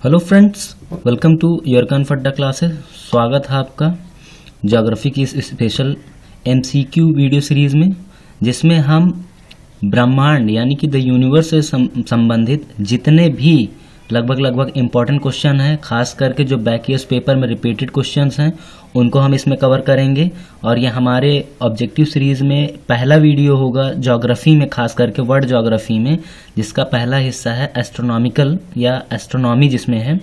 Hello friends, welcome to your comfort classes. स्वागत है आपका ज्योग्राफी की इस स्पेशल एमसीक्यू वीडियो सीरीज़ में, जिसमें हम ब्रह्मांड यानी कि द यूनिवर्स से संबंधित जितने भी लगभग इम्पॉर्टेंट क्वेश्चन हैं, खास करके जो बैक ईयर्स पेपर में रिपीटेड क्वेश्चंस हैं, उनको हम इसमें कवर करेंगे। और ये हमारे ऑब्जेक्टिव सीरीज़ में पहला वीडियो होगा ज्योग्राफी में, खास करके वर्ल्ड ज्योग्राफी में, जिसका पहला हिस्सा है एस्ट्रोनॉमिकल या एस्ट्रोनॉमी जिसमें है।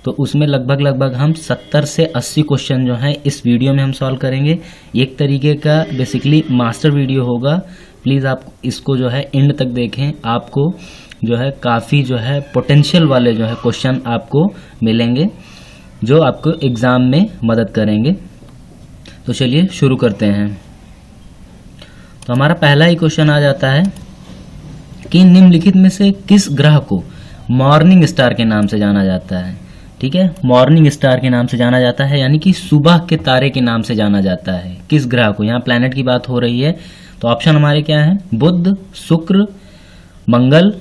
तो उसमें लगभग हम 70 से 80 क्वेश्चन जो हैं इस वीडियो में हम सॉल्व करेंगे। एक तरीके का बेसिकली मास्टर वीडियो होगा। प्लीज़ आप इसको जो है एंड तक देखें, आपको जो है काफ़ी जो है पोटेंशियल वाले जो है क्वेश्चन आपको मिलेंगे जो आपको एग्ज़ाम में मदद करेंगे। तो चलिए शुरू करते हैं। तो हमारा पहला ही क्वेश्चन आ जाता है कि निम्नलिखित में से किस ग्रह को मॉर्निंग स्टार के नाम से जाना जाता है। ठीक है, मॉर्निंग स्टार के नाम से जाना जाता है, यानी कि सुबह के तारे के नाम से जाना जाता है। किस ग्रह को, यहाँ प्लैनेट की बात हो रही है। तो ऑप्शन हमारे क्या है? बुध, शुक्र, मंगल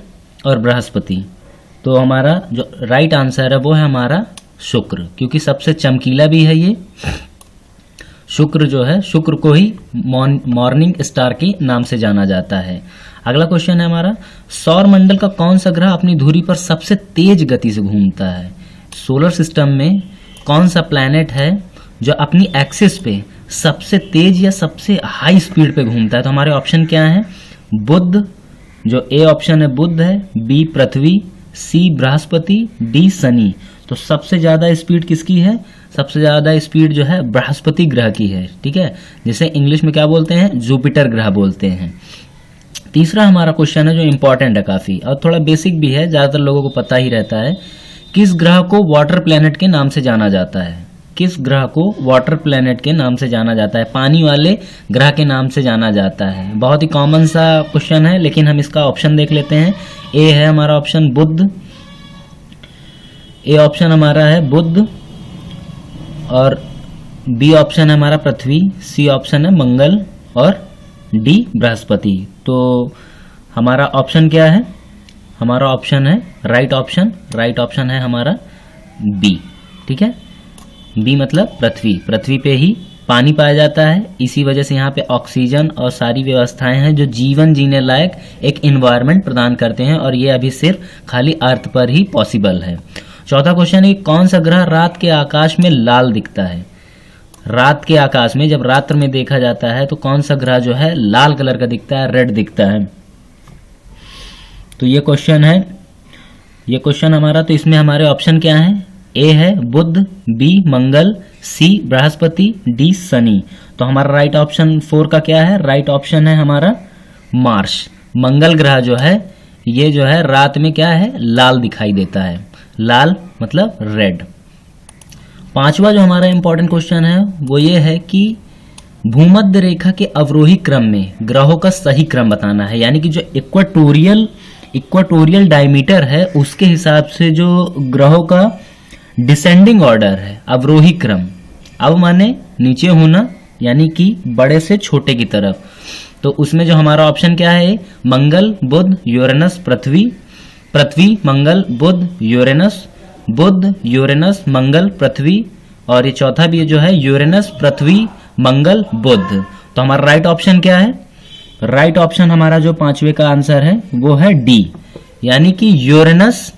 और बृहस्पति। तो हमारा जो राइट आंसर है वो है हमारा शुक्र, क्योंकि सबसे चमकीला भी है ये शुक्र जो है, शुक्र को ही मॉर्निंग स्टार के नाम से जाना जाता है। अगला क्वेश्चन है हमारा, सौर मंडल का कौन सा ग्रह अपनी धुरी पर सबसे तेज गति से घूमता है। सोलर सिस्टम में कौन सा प्लैनेट है जो अपनी एक्सिस पे सबसे तेज या सबसे हाई स्पीड पे घूमता है। तो हमारे ऑप्शन क्या है? बुध, जो ए ऑप्शन है बुध है, बी पृथ्वी, सी बृहस्पति, डी शनि। तो सबसे ज़्यादा स्पीड किसकी है? सबसे ज़्यादा स्पीड जो है बृहस्पति ग्रह की है। ठीक है, जिसे इंग्लिश में क्या बोलते हैं? जुपिटर ग्रह बोलते हैं। तीसरा हमारा क्वेश्चन है जो इम्पोर्टेंट है काफ़ी, और थोड़ा बेसिक भी है, ज़्यादातर लोगों को पता ही रहता है। किस ग्रह को वाटर प्लैनेट के नाम से जाना जाता है? किस ग्रह को वाटर प्लैनेट के नाम से जाना जाता है? पानी वाले ग्रह के नाम से जाना जाता है। बहुत ही कॉमन सा क्वेश्चन है, लेकिन हम इसका ऑप्शन देख लेते हैं। ए है हमारा ऑप्शन बुध, ए ऑप्शन हमारा है बुध, और बी ऑप्शन है हमारा पृथ्वी, सी ऑप्शन है मंगल, और डी बृहस्पति। तो हमारा ऑप्शन क्या है? हमारा ऑप्शन है राइट ऑप्शन है हमारा बी। ठीक है, बी मतलब पृथ्वी। पृथ्वी पे ही पानी पाया जाता है, इसी वजह से यहाँ पे ऑक्सीजन और सारी व्यवस्थाएं हैं जो जीवन जीने लायक एक इन्वायरमेंट प्रदान करते हैं, और ये अभी सिर्फ खाली अर्थ पर ही पॉसिबल है। चौथा क्वेश्चन है, कौन सा ग्रह रात के आकाश में लाल दिखता है? रात के आकाश में जब रात्र में देखा जाता है तो कौन सा ग्रह जो है लाल कलर का दिखता है, रेड दिखता है? तो ये क्वेश्चन है, ये क्वेश्चन हमारा, तो इसमें हमारे ऑप्शन क्या है? ए है बुध, बी मंगल, सी बृहस्पति, डी शनि। तो हमारा राइट ऑप्शन 4 का क्या है? राइट ऑप्शन है हमारा मार्स। मंगल ग्रह जो है ये जो है रात में क्या है? लाल दिखाई देता है, लाल मतलब रेड। पांचवा जो हमारा इंपॉर्टेंट क्वेश्चन है वो ये है कि भूमध्य रेखा के अवरोही क्रम में ग्रहों का सही क्रम बताना है, यानी कि जो इक्वाटोरियल डायमीटर है उसके हिसाब से जो ग्रहों का डिसेंडिंग ऑर्डर है, अवरोही क्रम। अब माने नीचे होना, यानी कि बड़े से छोटे की तरफ। तो उसमें जो हमारा ऑप्शन क्या है? मंगल, बुध, यूरेनस, पृथ्वी, पृथ्वी, मंगल, बुध, यूरेनस, बुध, यूरेनस, मंगल, पृथ्वी, और ये चौथा भी जो है यूरेनस, पृथ्वी, मंगल, बुध। तो हमारा राइट ऑप्शन क्या है? राइट ऑप्शन हमारा जो पांचवे का आंसर है वो है डी, यानी कि यूरेनस,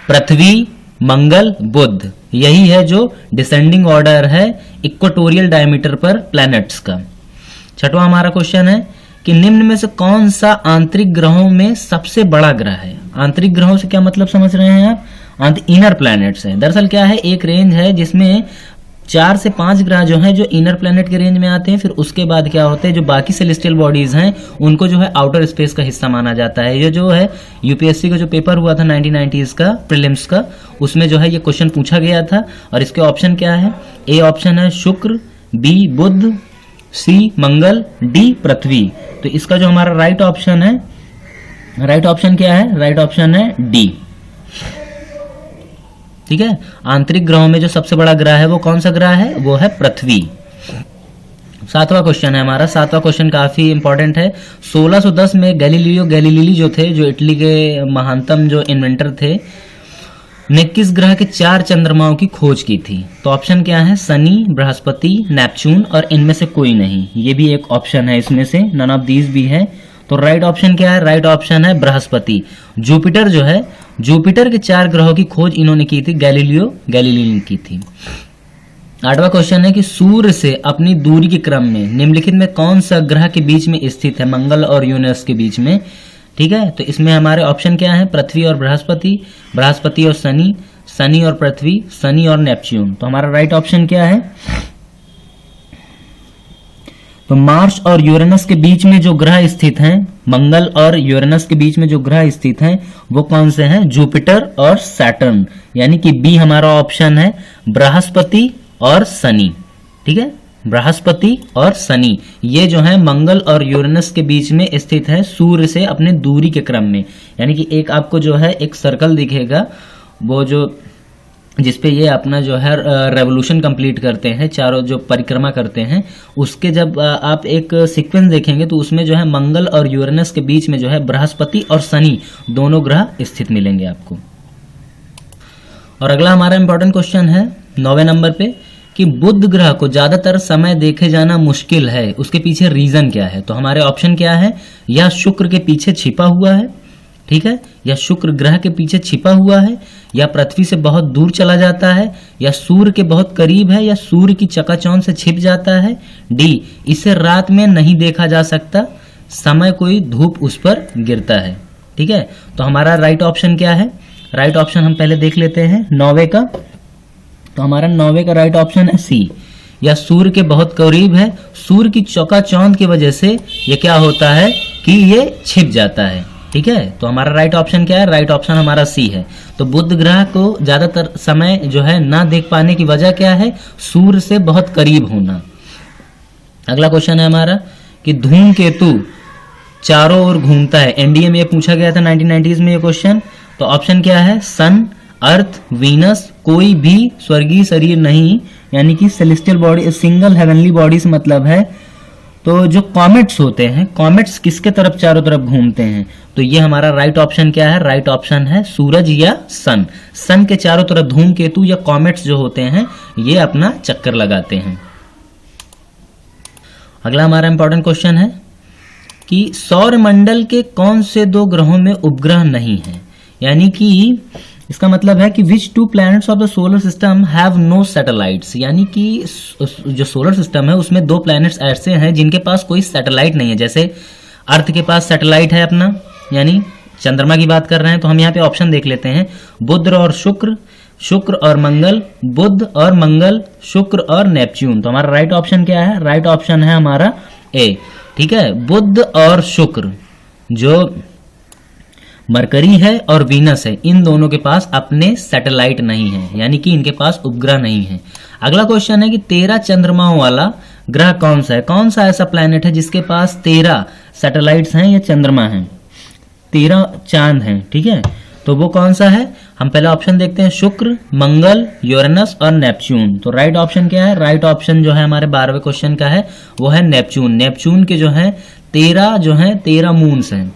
पृथ्वी, मंगल, बुध, यही है जो डिसेंडिंग ऑर्डर है इक्वाटोरियल डायमीटर पर प्लैनेट्स का। छठवां हमारा क्वेश्चन है कि निम्न में से कौन सा आंतरिक ग्रहों में सबसे बड़ा ग्रह है? आंतरिक ग्रहों से क्या मतलब समझ रहे हैं आप? इनर प्लैनेट्स है। दरअसल क्या है, एक रेंज है जिसमें 4 से 5 ग्रह जो हैं जो इनर प्लैनेट के रेंज में आते हैं। फिर उसके बाद क्या होते हैं, जो बाकी सेलेस्टियल बॉडीज हैं उनको जो है आउटर स्पेस का हिस्सा माना जाता है। ये जो है यूपीएससी का जो पेपर हुआ था 1990s का प्रीलिम्स का, उसमें जो है ये क्वेश्चन पूछा गया था। और इसके ऑप्शन क्या है? ए ऑप्शन है शुक्र, बी बुध, सी मंगल, डी पृथ्वी। तो इसका जो हमारा राइट ऑप्शन है, राइट ऑप्शन क्या है? राइट ऑप्शन है डी। ठीक है, आंतरिक ग्रहों में जो सबसे बड़ा ग्रह है वो कौन सा ग्रह है? वो है पृथ्वी। सातवां क्वेश्चन है हमारा, सातवां क्वेश्चन काफी इंपॉर्टेंट है। 1610 में गैलीलियो गैलीली जो थे, जो इटली के महानतम जो इन्वेंटर थे, ने किस ग्रह के 4 चंद्रमाओं की खोज की थी? तो ऑप्शन क्या है? शनि, बृहस्पति, नेपच्यून और इनमें से कोई नहीं। ये भी एक ऑप्शन है, इसमें से नन ऑफ दीज भी है। तो राइट ऑप्शन क्या है? राइट ऑप्शन है बृहस्पति। जुपिटर जो है, जुपिटर के 4 ग्रहों की खोज इन्होंने की थी, गैलीलियो गैलीली ने की थी। 8वां क्वेश्चन है कि सूर्य से अपनी दूरी के क्रम में निम्नलिखित में कौन सा ग्रह के बीच में स्थित है? मंगल और यूरेनस के बीच में। ठीक है, तो इसमें हमारे ऑप्शन क्या है? पृथ्वी और बृहस्पति, बृहस्पति और शनि, शनि और पृथ्वी, शनि और नेपच्यून। तो हमारा राइट ऑप्शन क्या है? तो मार्स और यूरेनस के बीच में जो ग्रह स्थित हैं, मंगल और यूरेनस के बीच में जो ग्रह स्थित हैं, वो कौन से हैं? जुपिटर और सैटर्न, यानी कि बी हमारा ऑप्शन है, बृहस्पति और शनि। ठीक है, बृहस्पति और शनि ये जो है मंगल और यूरेनस के बीच में स्थित है, सूर्य से अपने दूरी के क्रम में। यानी कि एक आपको जो है एक सर्कल दिखेगा, वो जो जिसपे ये अपना जो है रेवोल्यूशन कंप्लीट करते हैं, चारों जो परिक्रमा करते हैं, उसके जब आप एक सीक्वेंस देखेंगे तो उसमें जो है मंगल और यूरेनस के बीच में जो है बृहस्पति और शनि दोनों ग्रह स्थित मिलेंगे आपको। और अगला हमारा इंपॉर्टेंट क्वेश्चन है 9वें नंबर पे कि बुध ग्रह को ज्यादातर समय देखे जाना मुश्किल है, उसके पीछे रीजन क्या है? तो हमारे ऑप्शन क्या है? या शुक्र के पीछे छिपा हुआ है, ठीक है, या शुक्र ग्रह के पीछे छिपा हुआ है, या पृथ्वी से बहुत दूर चला जाता है, या सूर्य के बहुत करीब है, या सूर्य की चकाचौंध से छिप जाता है, डी इसे रात में नहीं देखा जा सकता, समय कोई धूप उस पर गिरता है। ठीक है, तो हमारा राइट ऑप्शन क्या है? राइट ऑप्शन हम पहले देख लेते हैं 9वें का। तो हमारा 9वें का राइट ऑप्शन है सी, या सूर्य के बहुत करीब है, सूर्य की चकाचौंध की वजह से ये क्या होता है कि ये छिप जाता है। ठीक है, तो हमारा राइट ऑप्शन क्या है? राइट ऑप्शन हमारा सी है। तो बुध ग्रह को ज्यादातर समय जो है ना देख पाने की वजह क्या है? सूर्य से बहुत करीब होना। अगला क्वेश्चन है हमारा कि धूमकेतु चारों ओर घूमता है, एनडीए में ये पूछा गया था 1990s में ये क्वेश्चन। तो ऑप्शन क्या है? सन, अर्थ, वीनस, कोई भी स्वर्गीय शरीर नहीं, यानी कि celestial body, single heavenly body से मतलब है। तो जो कॉमेट्स होते हैं, कॉमेट्स किसके तरफ चारों तरफ घूमते हैं? तो ये हमारा राइट ऑप्शन क्या है? राइट ऑप्शन है सूरज या सन। सन के चारों तरफ धूमकेतु या कॉमेट्स जो होते हैं ये अपना चक्कर लगाते हैं। अगला हमारा इंपॉर्टेंट क्वेश्चन है कि सौर मंडल के कौन से 2 ग्रहों में उपग्रह नहीं है? यानी कि इसका मतलब है कि which 2 planets of the solar system have no satellites, यानी कि जो सोलर सिस्टम है उसमें 2 प्लैनेट्स ऐसे हैं जिनके पास कोई सैटेलाइट नहीं है। जैसे अर्थ के पास सैटेलाइट है अपना, यानी चंद्रमा की बात कर रहे हैं, तो हम यहाँ पे ऑप्शन देख लेते हैं, बुध और शुक्र, शुक्र और मंगल, बुध और मंगल, शुक्र और नेपच्यून। तो हमारा राइट ऑप्शन क्या है? राइट ऑप्शन है हमारा ए। ठीक है, बुध और शुक्र जो मरकरी है और वीनस है, इन दोनों के पास अपने सैटेलाइट नहीं है, यानी कि इनके पास उपग्रह नहीं है। अगला क्वेश्चन है कि 13 चंद्रमाओं वाला ग्रह कौन सा है? कौन सा ऐसा प्लैनेट है जिसके पास 13 सैटेलाइट्स हैं या चंद्रमा हैं, 13 चांद हैं? ठीक है, तो वो कौन सा है? हम पहले ऑप्शन देखते हैं, शुक्र, मंगल, यूरेनस और नेपच्यून। तो राइट ऑप्शन क्या है? राइट ऑप्शन जो है हमारे 12वें क्वेश्चन का है वो है नेपच्यून। नेपच्यून के जो है 13 मून्स हैं।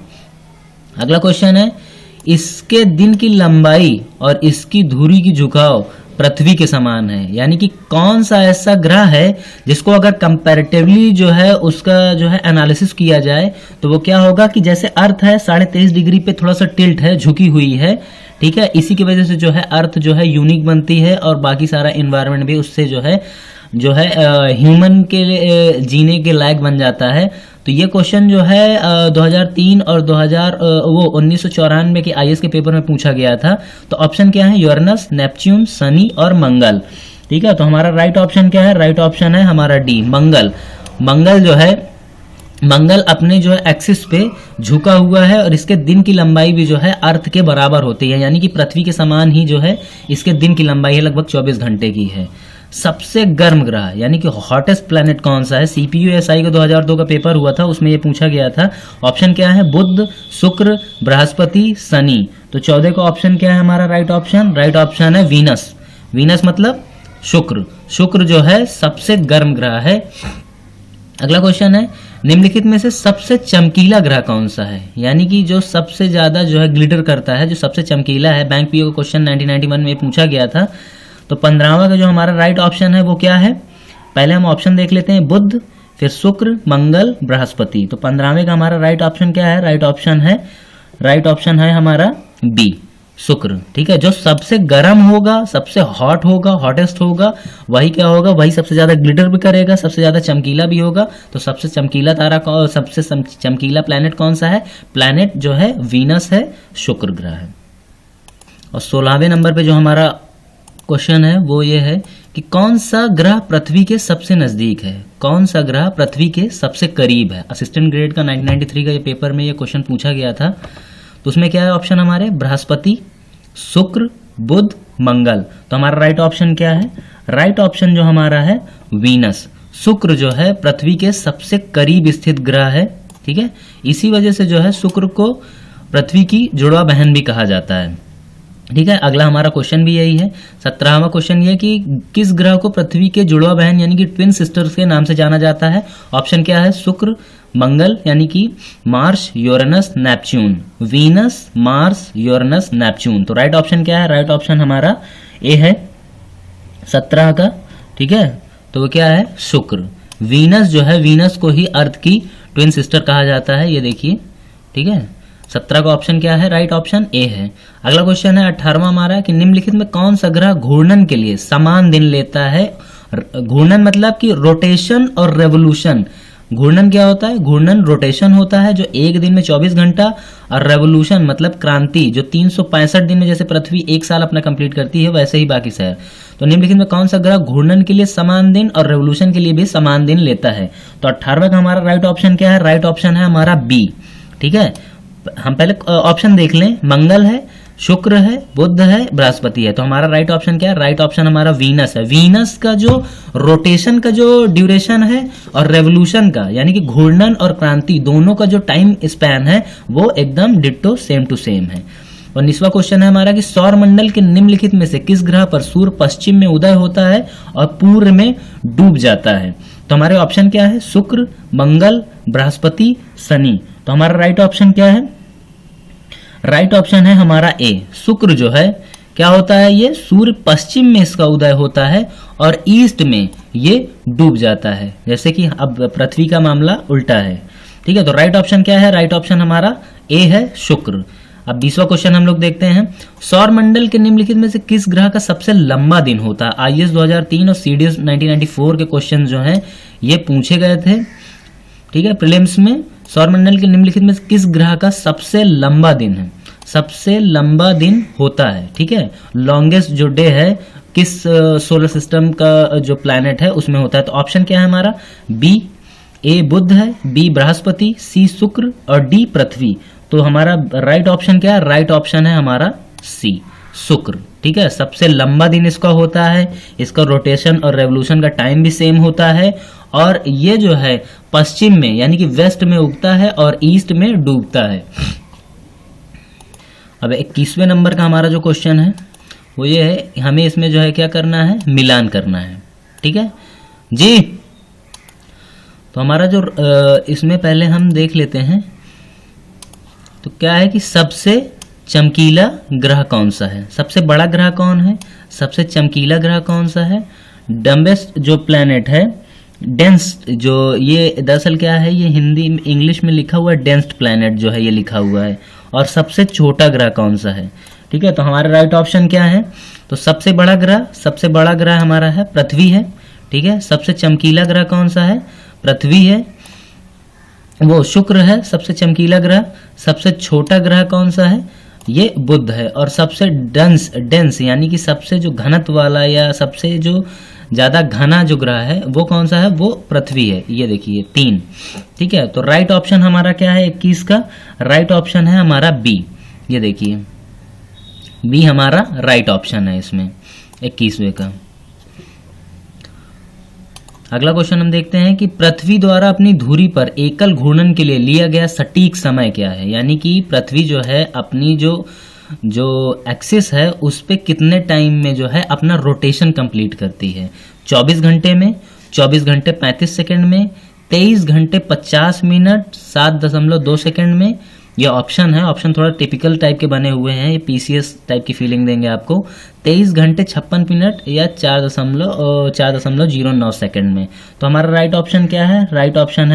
अगला क्वेश्चन है, इसके दिन की लंबाई और इसकी धुरी की झुकाव पृथ्वी के समान है, यानी कि कौन सा ऐसा ग्रह है जिसको अगर कंपैरेटिवली जो है उसका जो है एनालिसिस किया जाए तो वो क्या होगा कि जैसे अर्थ है 23.5 डिग्री पे थोड़ा सा टिल्ट है, झुकी हुई है। ठीक है, इसी की वजह से जो है अर्थ जो है यूनिक बनती है और बाकी सारा इन्वायरमेंट भी उससे जो है ह्यूमन के लिए जीने के लायक बन जाता है। तो ये क्वेश्चन जो है 2003 और 1994 के आईएएस के पेपर में पूछा गया था। तो ऑप्शन क्या है? यूरेनस, नेपच्यून, शनि और मंगल। ठीक है, तो हमारा राइट ऑप्शन क्या है? राइट ऑप्शन है हमारा डी, मंगल। मंगल जो है, मंगल अपने जो है एक्सिस पे झुका हुआ है और इसके दिन की लंबाई भी जो है अर्थ के बराबर होती है, यानी कि पृथ्वी के समान ही जो है इसके दिन की लंबाई है, लगभग 24 घंटे की है। सबसे गर्म ग्रह यानी कि हॉटेस्ट प्लैनेट कौन सा है? सीपीयूएसआई का 2002 का पेपर हुआ था, उसमें ये पूछा गया था। ऑप्शन क्या है? बुध, शुक्र, बृहस्पति, शनि। तो 14 का ऑप्शन क्या है हमारा राइट ऑप्शन? राइट ऑप्शन है वीनस। वीनस मतलब शुक्र। शुक्र जो है सबसे गर्म ग्रह है। अगला क्वेश्चन है, निम्नलिखित में से सबसे चमकीला ग्रह कौन सा है, यानी कि जो सबसे ज्यादा जो है ग्लिटर करता है, जो सबसे चमकीला है। बैंक पीओ का क्वेश्चन 1991 में पूछा गया था। तो 15वां का जो हमारा राइट ऑप्शन है वो क्या है, पहले हम ऑप्शन देख लेते हैं, बुध, फिर शुक्र, मंगल, बृहस्पति। तो 15वें का हमारा राइट ऑप्शन क्या है, राइट ऑप्शन है हमारा बी, शुक्र। ठीक है, जो सबसे गर्म होगा, सबसे हॉट होगा, हॉटेस्ट होगा, वही क्या होगा, वही सबसे ज्यादा ग्लिटर भी करेगा, सबसे ज्यादा चमकीला भी होगा। तो सबसे चमकीला तारा का, सबसे चमकीला प्लैनेट कौन सा है, प्लैनेट जो है वीनस है, शुक्र ग्रह है। और 16वें नंबर पे जो हमारा क्वेश्चन है वो ये है कि कौन सा ग्रह पृथ्वी के सबसे नजदीक है, कौन सा ग्रह पृथ्वी के सबसे करीब है। असिस्टेंट ग्रेड का 1993 का ये पेपर में ये क्वेश्चन पूछा गया था। तो उसमें क्या है ऑप्शन हमारे, बृहस्पति, शुक्र, बुध, मंगल। तो हमारा राइट ऑप्शन क्या है, राइट ऑप्शन जो हमारा है वीनस। शुक्र जो है पृथ्वी के सबसे करीब स्थित ग्रह है। ठीक है, इसी वजह से जो है शुक्र को पृथ्वी की जुड़वा बहन भी कहा जाता है। ठीक है, अगला हमारा क्वेश्चन भी यही है। 17वां क्वेश्चन ये कि किस ग्रह को पृथ्वी के जुड़वा बहन यानी कि ट्विन सिस्टर्स के नाम से जाना जाता है। ऑप्शन क्या है, शुक्र, मंगल यानी कि Mars, Uranus, Neptune. Venus, Mars, Uranus, Neptune. तो राइट ऑप्शन क्या है, राइट ऑप्शन हमारा ए है 17 का। ठीक है, तो वो क्या है, शुक्र। वीनस जो है, वीनस को ही अर्थ की ट्विन सिस्टर कहा जाता है, ये देखिए। ठीक है, 17 का ऑप्शन क्या है, राइट ऑप्शन ए है। अगला क्वेश्चन है 18वां हमारा कि निम्नलिखित में कौन सा ग्रह घूर्णन के लिए समान दिन लेता है। घूर्णन मतलब कि रोटेशन और रेवोल्यूशन। घूर्णन क्या होता है, घूर्णन रोटेशन होता है जो एक दिन में 24 घंटा, और रेवोल्यूशन मतलब क्रांति जो 365 दिन में, जैसे पृथ्वी एक साल अपना कंप्लीट करती है वैसे ही बाकी शहर। तो निम्नलिखित में कौन सा ग्रह घूर्णन के लिए समान दिन और रेवोल्यूशन के लिए भी समान दिन लेता है। तो 18वां का हमारा राइट ऑप्शन क्या है, राइट ऑप्शन है हमारा बी। ठीक है, हम पहले ऑप्शन देख लें, मंगल है, शुक्र है, बुध है, बृहस्पति है। तो हमारा राइट ऑप्शन क्या है, राइट ऑप्शन हमारा वीनस है। वीनस का जो रोटेशन का जो ड्यूरेशन है और रेवोल्यूशन का यानी कि घूर्णन और क्रांति दोनों का जो टाइम स्पैन है वो एकदम डिट्टो सेम टू सेम है। और 19वां क्वेश्चन है हमारा कि सौर मंडल के निम्नलिखित में से किस ग्रह पर सूर्य पश्चिम में उदय होता है और पूर्व में डूब जाता है। तो हमारे ऑप्शन क्या है, शुक्र, मंगल, बृहस्पति, शनि। तो हमारा राइट ऑप्शन क्या है, राइट ऑप्शन है हमारा ए, शुक्र जो है क्या होता है, ये सूर्य पश्चिम में इसका उदय होता है और ईस्ट में ये डूब जाता है, जैसे कि अब पृथ्वी का मामला उल्टा है। ठीक है, तो राइट ऑप्शन क्या है, राइट ऑप्शन हमारा ए है, शुक्र। अब 20वां क्वेश्चन हम लोग देखते हैं, सौर मंडल के निम्नलिखित में से किस ग्रह का सबसे लंबा दिन होता है। आईएएस 2003 और सीडीएस 1994 के क्वेश्चन जो हैं ये पूछे गए थे। ठीक है, प्रीलिम्स में सौर मंडल के निम्नलिखित में किस ग्रह का सबसे लंबा दिन है, सबसे लंबा दिन होता है। ठीक है, लॉन्गेस्ट जो डे है किस सोलर सिस्टम का जो प्लैनेट है उसमें होता है। तो ऑप्शन क्या है हमारा, बी, ए बुध है, बी बृहस्पति, सी शुक्र और डी पृथ्वी। तो हमारा राइट ऑप्शन क्या है, राइट ऑप्शन है हमारा सी, शुक्र। ठीक है, सबसे लंबा दिन इसका होता है, इसका रोटेशन और रेवोल्यूशन का टाइम भी सेम होता है, और ये जो है पश्चिम में यानी कि वेस्ट में उगता है और ईस्ट में डूबता है। अब 21वें नंबर का हमारा जो क्वेश्चन है वो ये है, हमें इसमें जो है क्या करना है, मिलान करना है। ठीक है जी, तो हमारा जो इसमें पहले हम देख लेते हैं, तो क्या है कि सबसे चमकीला ग्रह कौन सा है, सबसे बड़ा ग्रह कौन है, सबसे चमकीला ग्रह कौन सा है। डम्बेस्ट जो प्लैनेट है, डेंस जो ये दरअसल क्या है, ये हिंदी इंग्लिश में लिखा हुआ है डेंस्ड प्लैनेट जो है ये लिखा हुआ है। और सबसे छोटा ग्रह कौन सा है। ठीक है, तो हमारा राइट ऑप्शन क्या है, तो सबसे बड़ा ग्रह हमारा है पृथ्वी है। ठीक है, सबसे चमकीला ग्रह कौन सा है, पृथ्वी है, वो शुक्र है सबसे चमकीला ग्रह। सबसे छोटा ग्रह कौन सा है, ये बुध है। और सबसे डेंस यानी कि सबसे जो घनत्व वाला या सबसे जो ज्यादा घना जो ग्रह है वो कौन सा है, वो पृथ्वी है। ये देखिए 3। ठीक है, तो राइट ऑप्शन हमारा क्या है 21 का, राइट ऑप्शन है हमारा बी। ये देखिए बी हमारा राइट ऑप्शन है इसमें 21वें का। अगला क्वेश्चन हम देखते हैं कि पृथ्वी द्वारा अपनी धुरी पर एकल घूर्णन के लिए लिया गया सटीक समय क्या है। यानी कि पृथ्वी जो है अपनी जो एक्सिस है उस पे कितने टाइम में जो है अपना रोटेशन कंप्लीट करती है, 24 घंटे में, 24 घंटे 35 सेकंड में, 23 घंटे 50 मिनट 7.2 सेकंड में। ये ऑप्शन है, ऑप्शन थोड़ा टिपिकल टाइप के बने हुए हैं, ये पीसीएस टाइप की फीलिंग देंगे आपको। 23 घंटे 56 मिनट या 4.09 सेकंड में। तो हमारा राइट ऑप्शन क्या है? राइट ऑप्शन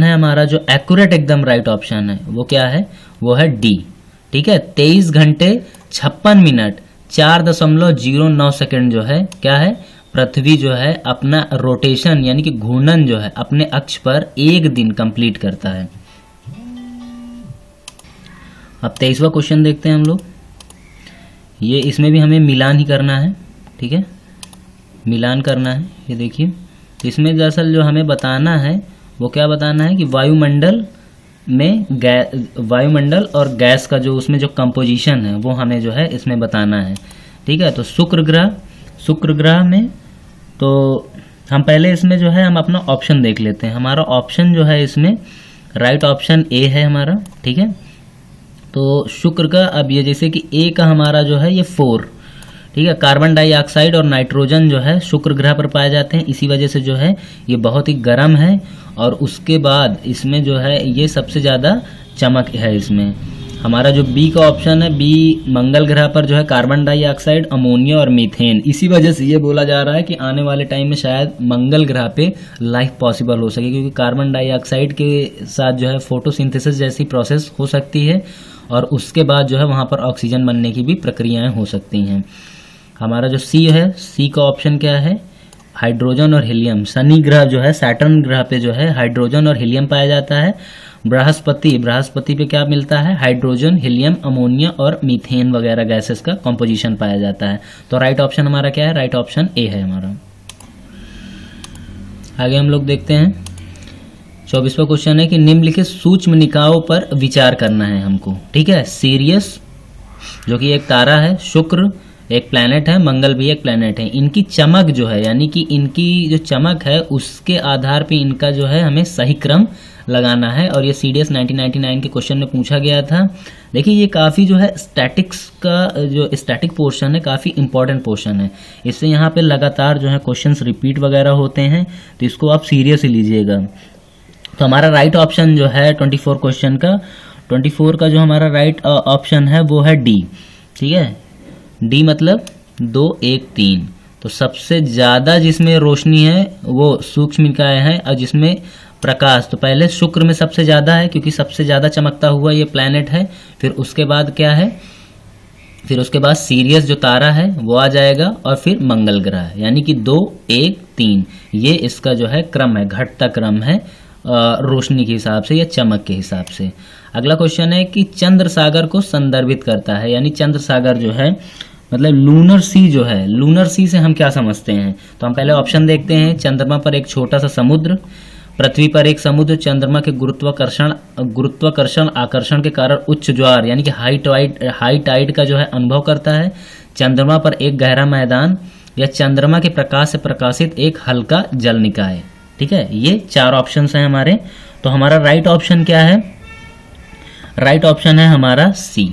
है हमारा जो एक्यूरेट एकदम राइट ऑप्शन है वो क्या है? वो है डी। ठीक है, 23 घंटे 56 मिनट 4.09 सेकंड जो है क्या है? पृथ्वी जो है अपना रोटेशन यानी कि घूर्णन जो है अपने अक्ष पर एक दिन कंप्लीट करता है। अब 23वां क्वेश्चन देखते हैं हम लोग। ये इसमें भी हमें मिलान ही करना है। ठीक है, मिलान करना है। ये देखिए, इसमें दरअसल जो हमें बताना है वो क्या बताना है कि वायुमंडल और गैस का जो उसमें जो कंपोजिशन है वो हमें जो है इसमें बताना है। ठीक है, तो शुक्र ग्रह में तो हम पहले इसमें जो है हम अपना ऑप्शन देख लेते हैं। हमारा ऑप्शन जो है इसमें राइट ऑप्शन ए है हमारा। ठीक है, तो शुक्र का अब ये जैसे कि ए का हमारा जो है ये 4। ठीक है, कार्बन डाइऑक्साइड और नाइट्रोजन जो है शुक्र ग्रह पर पाए जाते हैं, इसी वजह से जो है ये बहुत ही गर्म है। और उसके बाद इसमें जो है ये सबसे ज़्यादा चमक है इसमें। हमारा जो बी का ऑप्शन है, बी मंगल ग्रह पर जो है कार्बन डाइऑक्साइड, अमोनिया और मीथेन, इसी वजह से ये बोला जा रहा है कि आने वाले टाइम में शायद मंगल ग्रह पे लाइफ पॉसिबल हो सके, क्योंकि कार्बन डाइऑक्साइड के साथ जो है फोटोसिंथेसिस जैसी प्रोसेस हो सकती है और उसके बाद जो है वहाँ पर ऑक्सीजन बनने की भी प्रक्रियाएं हो सकती हैं। हमारा जो सी है, सी का ऑप्शन क्या है? हाइड्रोजन और हीलियम। शनि ग्रह जो है, सैटर्न ग्रह पे जो है हाइड्रोजन और हीलियम पाया जाता है। बृहस्पति पे क्या मिलता है? हाइड्रोजन, हीलियम, अमोनिया और मीथेन वगैरह गैसेस का कंपोजिशन पाया जाता है। तो राइट ऑप्शन हमारा क्या है? राइट ऑप्शन ए है हमारा। आगे हम लोग देखते हैं 24वां क्वेश्चन है कि निम्नलिखित सूक्ष्म निकायों पर विचार करना है हमको। ठीक है, सीरियस जो कि एक तारा है, शुक्र एक प्लैनेट है, मंगल भी एक प्लैनेट है। इनकी चमक जो है यानी कि इनकी जो चमक है उसके आधार पे इनका जो है हमें सही क्रम लगाना है। और ये CDS 1999 के क्वेश्चन में पूछा गया था। देखिए, ये काफ़ी जो है स्टैटिक्स का जो स्टैटिक पोर्शन है काफ़ी इंपॉर्टेंट पोर्शन है। इससे यहाँ पे लगातार जो है क्वेश्चंस रिपीट वगैरह होते हैं, तो इसको आप सीरियस ही लीजिएगा। तो हमारा राइट ऑप्शन जो है 24 क्वेश्चन का, 24 का जो हमारा राइट ऑप्शन है वो है डी। ठीक है, डी मतलब 2, 1, 3। तो सबसे ज़्यादा जिसमें रोशनी है वो सूक्ष्म निकाय है, और जिसमें प्रकाश तो पहले शुक्र में सबसे ज़्यादा है क्योंकि सबसे ज़्यादा चमकता हुआ ये प्लैनेट है। फिर उसके बाद क्या है? फिर उसके बाद सीरियस जो तारा है वो आ जाएगा, और फिर मंगल ग्रह, यानी कि 2, 1, 3 ये इसका जो है क्रम है, घटता क्रम है रोशनी के हिसाब से या चमक के हिसाब से। अगला क्वेश्चन है कि चंद्र सागर को संदर्भित करता है, यानी चंद्र सागर जो है मतलब लूनर सी जो है, लूनर सी से हम क्या समझते हैं? तो हम पहले ऑप्शन देखते हैं। चंद्रमा पर एक छोटा सा समुद्र, पृथ्वी पर एक समुद्र, चंद्रमा के गुरुत्वाकर्षण आकर्षण के कारण उच्च ज्वार यानी कि हाई टाइड का जो है अनुभव करता है, चंद्रमा पर एक गहरा मैदान, या चंद्रमा के प्रकाश से प्रकाशित एक हल्का जल निकाय। ठीक है, ये 4 ऑप्शंस हैं हमारे। तो हमारा राइट ऑप्शन क्या है? राइट ऑप्शन है हमारा सी।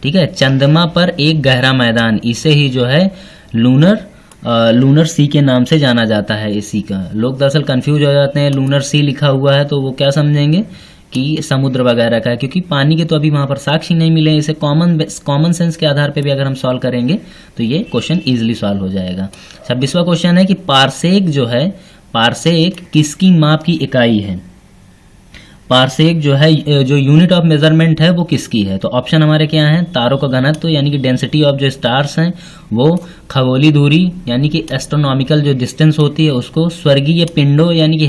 ठीक है, चंद्रमा पर एक गहरा मैदान, इसे ही जो है लूनर सी के नाम से जाना जाता है। इसी का लोग दरअसल कंफ्यूज हो जाते हैं, लूनर सी लिखा हुआ है तो वो क्या समझेंगे कि समुद्र वगैरह का है, क्योंकि पानी के तो अभी वहाँ पर साक्ष्य नहीं मिले। इसे कॉमन सेंस के आधार पे भी अगर हम सॉल्व करेंगे तो ये क्वेश्चन ईजिली सॉल्व हो जाएगा। 26वां क्वेश्चन है कि पारसेक जो है, पारसेक किसकी माप की इकाई है? पारसेक जो है, जो यूनिट ऑफ मेजरमेंट है वो किसकी है? तो ऑप्शन हमारे क्या हैं? तारों का घनत्व तो यानी कि डेंसिटी ऑफ जो स्टार्स हैं वो, खगोलीय दूरी यानी कि एस्ट्रोनॉमिकल जो डिस्टेंस होती है उसको, स्वर्गीय पिंडों यानी कि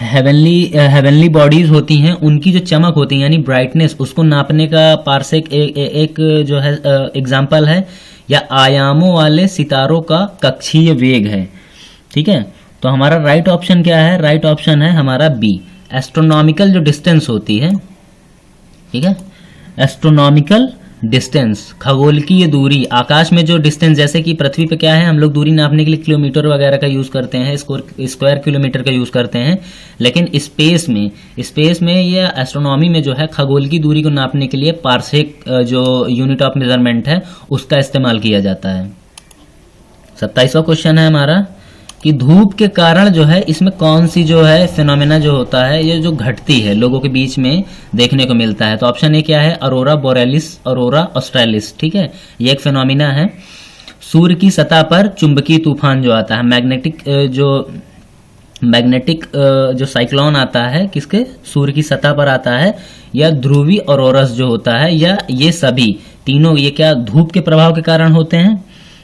हेवनली बॉडीज होती हैं उनकी जो चमक होती है यानी ब्राइटनेस, उसको नापने का पारसेक एक जो है एग्जाम्पल है, या आयामों वाले सितारों का कक्षीय वेग है। ठीक है, तो हमारा राइट ऑप्शन क्या है? राइट ऑप्शन है हमारा बी, एस्ट्रोनॉमिकल जो डिस्टेंस होती है। ठीक है, एस्ट्रोनॉमिकल डिस्टेंस, खगोलकीय दूरी, आकाश में जो डिस्टेंस, जैसे कि पृथ्वी पे क्या है हम लोग दूरी नापने के लिए किलोमीटर वगैरह का यूज करते हैं, स्क्वायर किलोमीटर का यूज करते हैं, लेकिन स्पेस में या एस्ट्रोनॉमी में जो है खगोल की दूरी को नापने के लिए पारसेक जो यूनिट ऑफ मेजरमेंट है उसका इस्तेमाल किया जाता है। 27वां क्वेश्चन है हमारा कि धूप के कारण जो है इसमें कौन सी जो है फिनोमेना जो होता है ये जो घटती है लोगों के बीच में देखने को मिलता है। तो ऑप्शन ए क्या है, अरोरा बोरेलिस, अरोरा ऑस्ट्रेलिस। ठीक है, ये एक फिनोमेना है। सूर्य की सतह पर चुंबकीय तूफान जो आता है, मैग्नेटिक जो साइक्लोन आता है किसके, सूर्य की सतह पर आता है, या ध्रुवी ऑरोरस जो होता है, या ये सभी तीनों ये क्या धूप के प्रभाव के कारण होते हैं।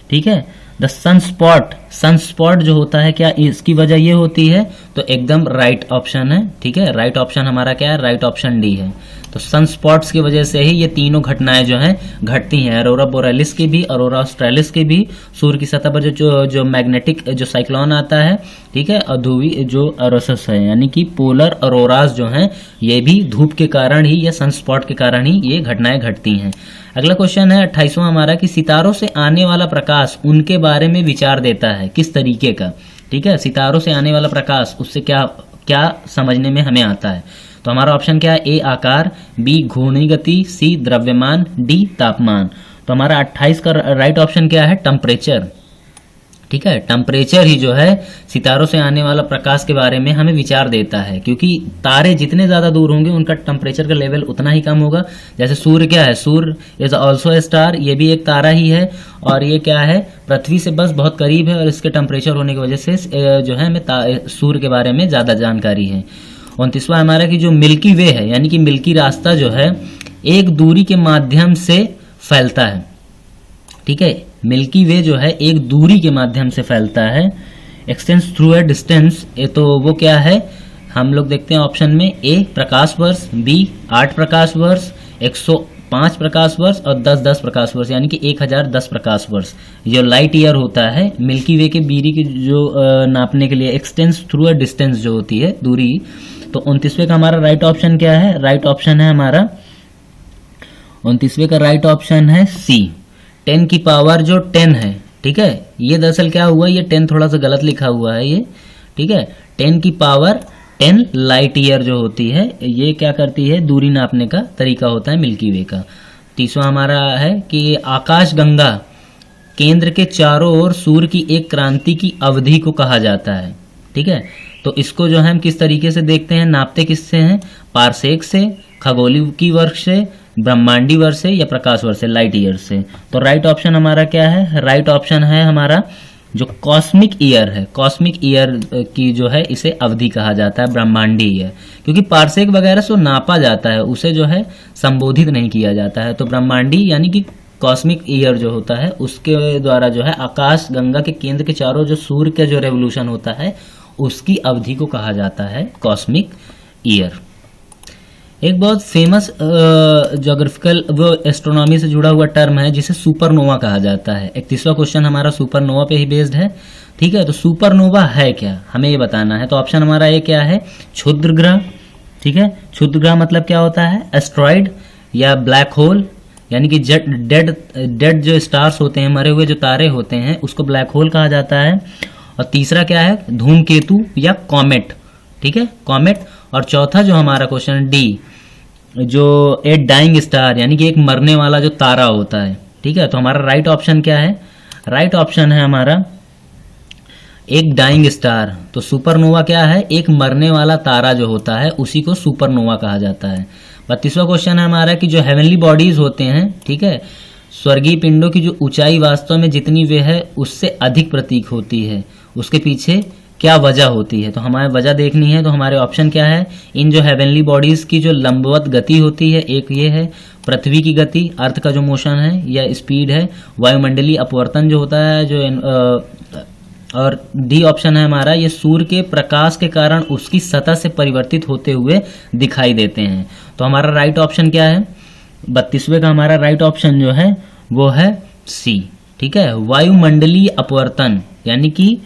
ठीक है, द सनस्पॉट जो होता है क्या इसकी वजह ये होती है, तो एकदम राइट ऑप्शन है। ठीक है, राइट ऑप्शन हमारा क्या है, राइट ऑप्शन डी है। तो सनस्पॉट्स की वजह से ही ये तीनों घटनाएं जो हैं घटती हैं, अरोरा बोरेलिस की भी, अरोरा ऑस्ट्रेलिस की भी, सूर्य की सतह पर जो मैग्नेटिक जो साइक्लोन आता है, ठीक है, और ध्रुवी जो अरोरस है यानी कि पोलर अरोरास जो हैं ये भी धूप के कारण ही या सनस्पॉट के कारण ही ये घटनाएं घटती हैं। अगला क्वेश्चन है 28वां हमारा कि सितारों से आने वाला प्रकाश उनके बारे में विचार देता है, किस तरीके का। ठीक है, सितारों से आने वाला प्रकाश उससे क्या समझने में हमें आता है। तो हमारा ऑप्शन क्या है, ए आकार, बी घूर्णी गति, सी द्रव्यमान, डी तापमान। तो हमारा 28 का राइट ऑप्शन क्या है, टेम्परेचर। ठीक है, टेम्परेचर ही जो है सितारों से आने वाला प्रकाश के बारे में हमें विचार देता है, क्योंकि तारे जितने ज्यादा दूर होंगे उनका टेम्परेचर का लेवल उतना ही कम होगा। जैसे सूर्य क्या है, सूर्य इज ऑल्सो ए स्टार, ये भी एक तारा ही है, और ये क्या है पृथ्वी से बस बहुत करीब है, और इसके टेम्परेचर होने की वजह से जो है हमें सूर्य के बारे में ज्यादा जानकारी है। 29वां हमारा कि जो मिल्की वे है यानी कि मिल्की रास्ता जो है एक दूरी के माध्यम से फैलता है। ठीक है, मिल्की वे जो है एक दूरी के माध्यम से फैलता है, एक्सटेंड्स थ्रू ए डिस्टेंस। ये तो वो क्या है, हम लोग देखते हैं ऑप्शन में, ए प्रकाश वर्ष, बी 8 प्रकाश वर्ष, 105 प्रकाश वर्ष, और 10 प्रकाश वर्ष यानी कि 1010 प्रकाश वर्ष। जो लाइट ईयर होता है मिल्की वे के दूरी की जो नापने के लिए एक्सटेंड्स थ्रू ए डिस्टेंस जो होती है दूरी। तो 29वें का हमारा राइट ऑप्शन क्या है, राइट ऑप्शन है हमारा 29वें का राइट ऑप्शन है सी, 10 की पावर जो 10 है। ठीक है, ये दरअसल क्या हुआ, ये 10 थोड़ा सा गलत लिखा हुआ है ये। ठीक है, 10 की पावर 10 लाइट ईयर जो होती है ये क्या करती है, दूरी नापने का तरीका होता है मिल्की वे का। 30वां हमारा है कि आकाश गंगा केंद्र के चारों ओर सूर्य की एक क्रांति की अवधि को कहा जाता है। ठीक है, तो इसको जो है हम किस तरीके से देखते हैं, नापते किससे हैं, पारसेक से, खगोलीय वर्ष से, ब्रह्मांडी वर्ष से, या प्रकाश वर्ष से, लाइट ईयर से। तो राइट ऑप्शन हमारा क्या है, राइट ऑप्शन है हमारा जो कॉस्मिक ईयर है, कॉस्मिक ईयर की जो है इसे अवधि कहा जाता है, ब्रह्मांडी ईयर, क्योंकि पारसेक वगैरह से नापा जाता है उसे जो है संबोधित नहीं किया जाता है। तो ब्रह्मांडी यानी कि कॉस्मिक ईयर जो होता है उसके द्वारा जो है आकाश गंगा के केंद्र के चारों जो सूर्य का जो रेवोल्यूशन होता है उसकी अवधि को कहा जाता है कॉस्मिक ईयर। एक बहुत फेमस ज्योग्राफिकल वो एस्ट्रोनॉमी से जुड़ा हुआ टर्म है जिसे सुपरनोवा कहा जाता है। 31वां क्वेश्चन हमारा सुपरनोवा पे ही बेस्ड है। ठीक है, तो सुपरनोवा है क्या, हमें ये बताना है। तो ऑप्शन हमारा ये क्या है, क्षुद्र ग्रह। ठीक है, क्षुद्र ग्रह मतलब क्या होता है, एस्ट्रॉइड या ब्लैक होल, यानी कि डेड जो स्टार्स होते हैं, मरे हुए जो तारे होते हैं उसको ब्लैक होल कहा जाता है। और तीसरा क्या है, धूमकेतु या कॉमेट। ठीक है, कॉमेट। और चौथा जो हमारा क्वेश्चन डी, जो एक डाइंग स्टार यानी कि एक मरने वाला जो तारा होता है। ठीक है, तो हमारा राइट ऑप्शन क्या है, राइट ऑप्शन है हमारा एक डाइंग स्टार। तो सुपरनोवा क्या है, एक मरने वाला तारा जो होता है उसी को सुपरनोवा कहा जाता है। 32वां क्वेश्चन है हमारा कि जो हेवनली बॉडीज होते हैं, ठीक है, स्वर्गीय पिंडों की जो ऊंचाई वास्तव में जितनी वे है उससे अधिक प्रतीक होती है, उसके पीछे क्या वजह होती है। तो हमारे वजह देखनी है, तो हमारे ऑप्शन क्या है, इन जो हेवनली बॉडीज की जो लंबवत गति होती है, एक ये है पृथ्वी की गति, अर्थ का जो मोशन है या स्पीड है, वायुमंडलीय अपवर्तन जो होता है जो और डी ऑप्शन है हमारा ये सूर्य के प्रकाश के कारण उसकी सतह से परिवर्तित होते हुए दिखाई देते हैं। तो हमारा राइट ऑप्शन क्या है, 32वें का हमारा राइट ऑप्शन जो है वो है सी। ठीक है, वायुमंडलीय अपवर्तन यानी कि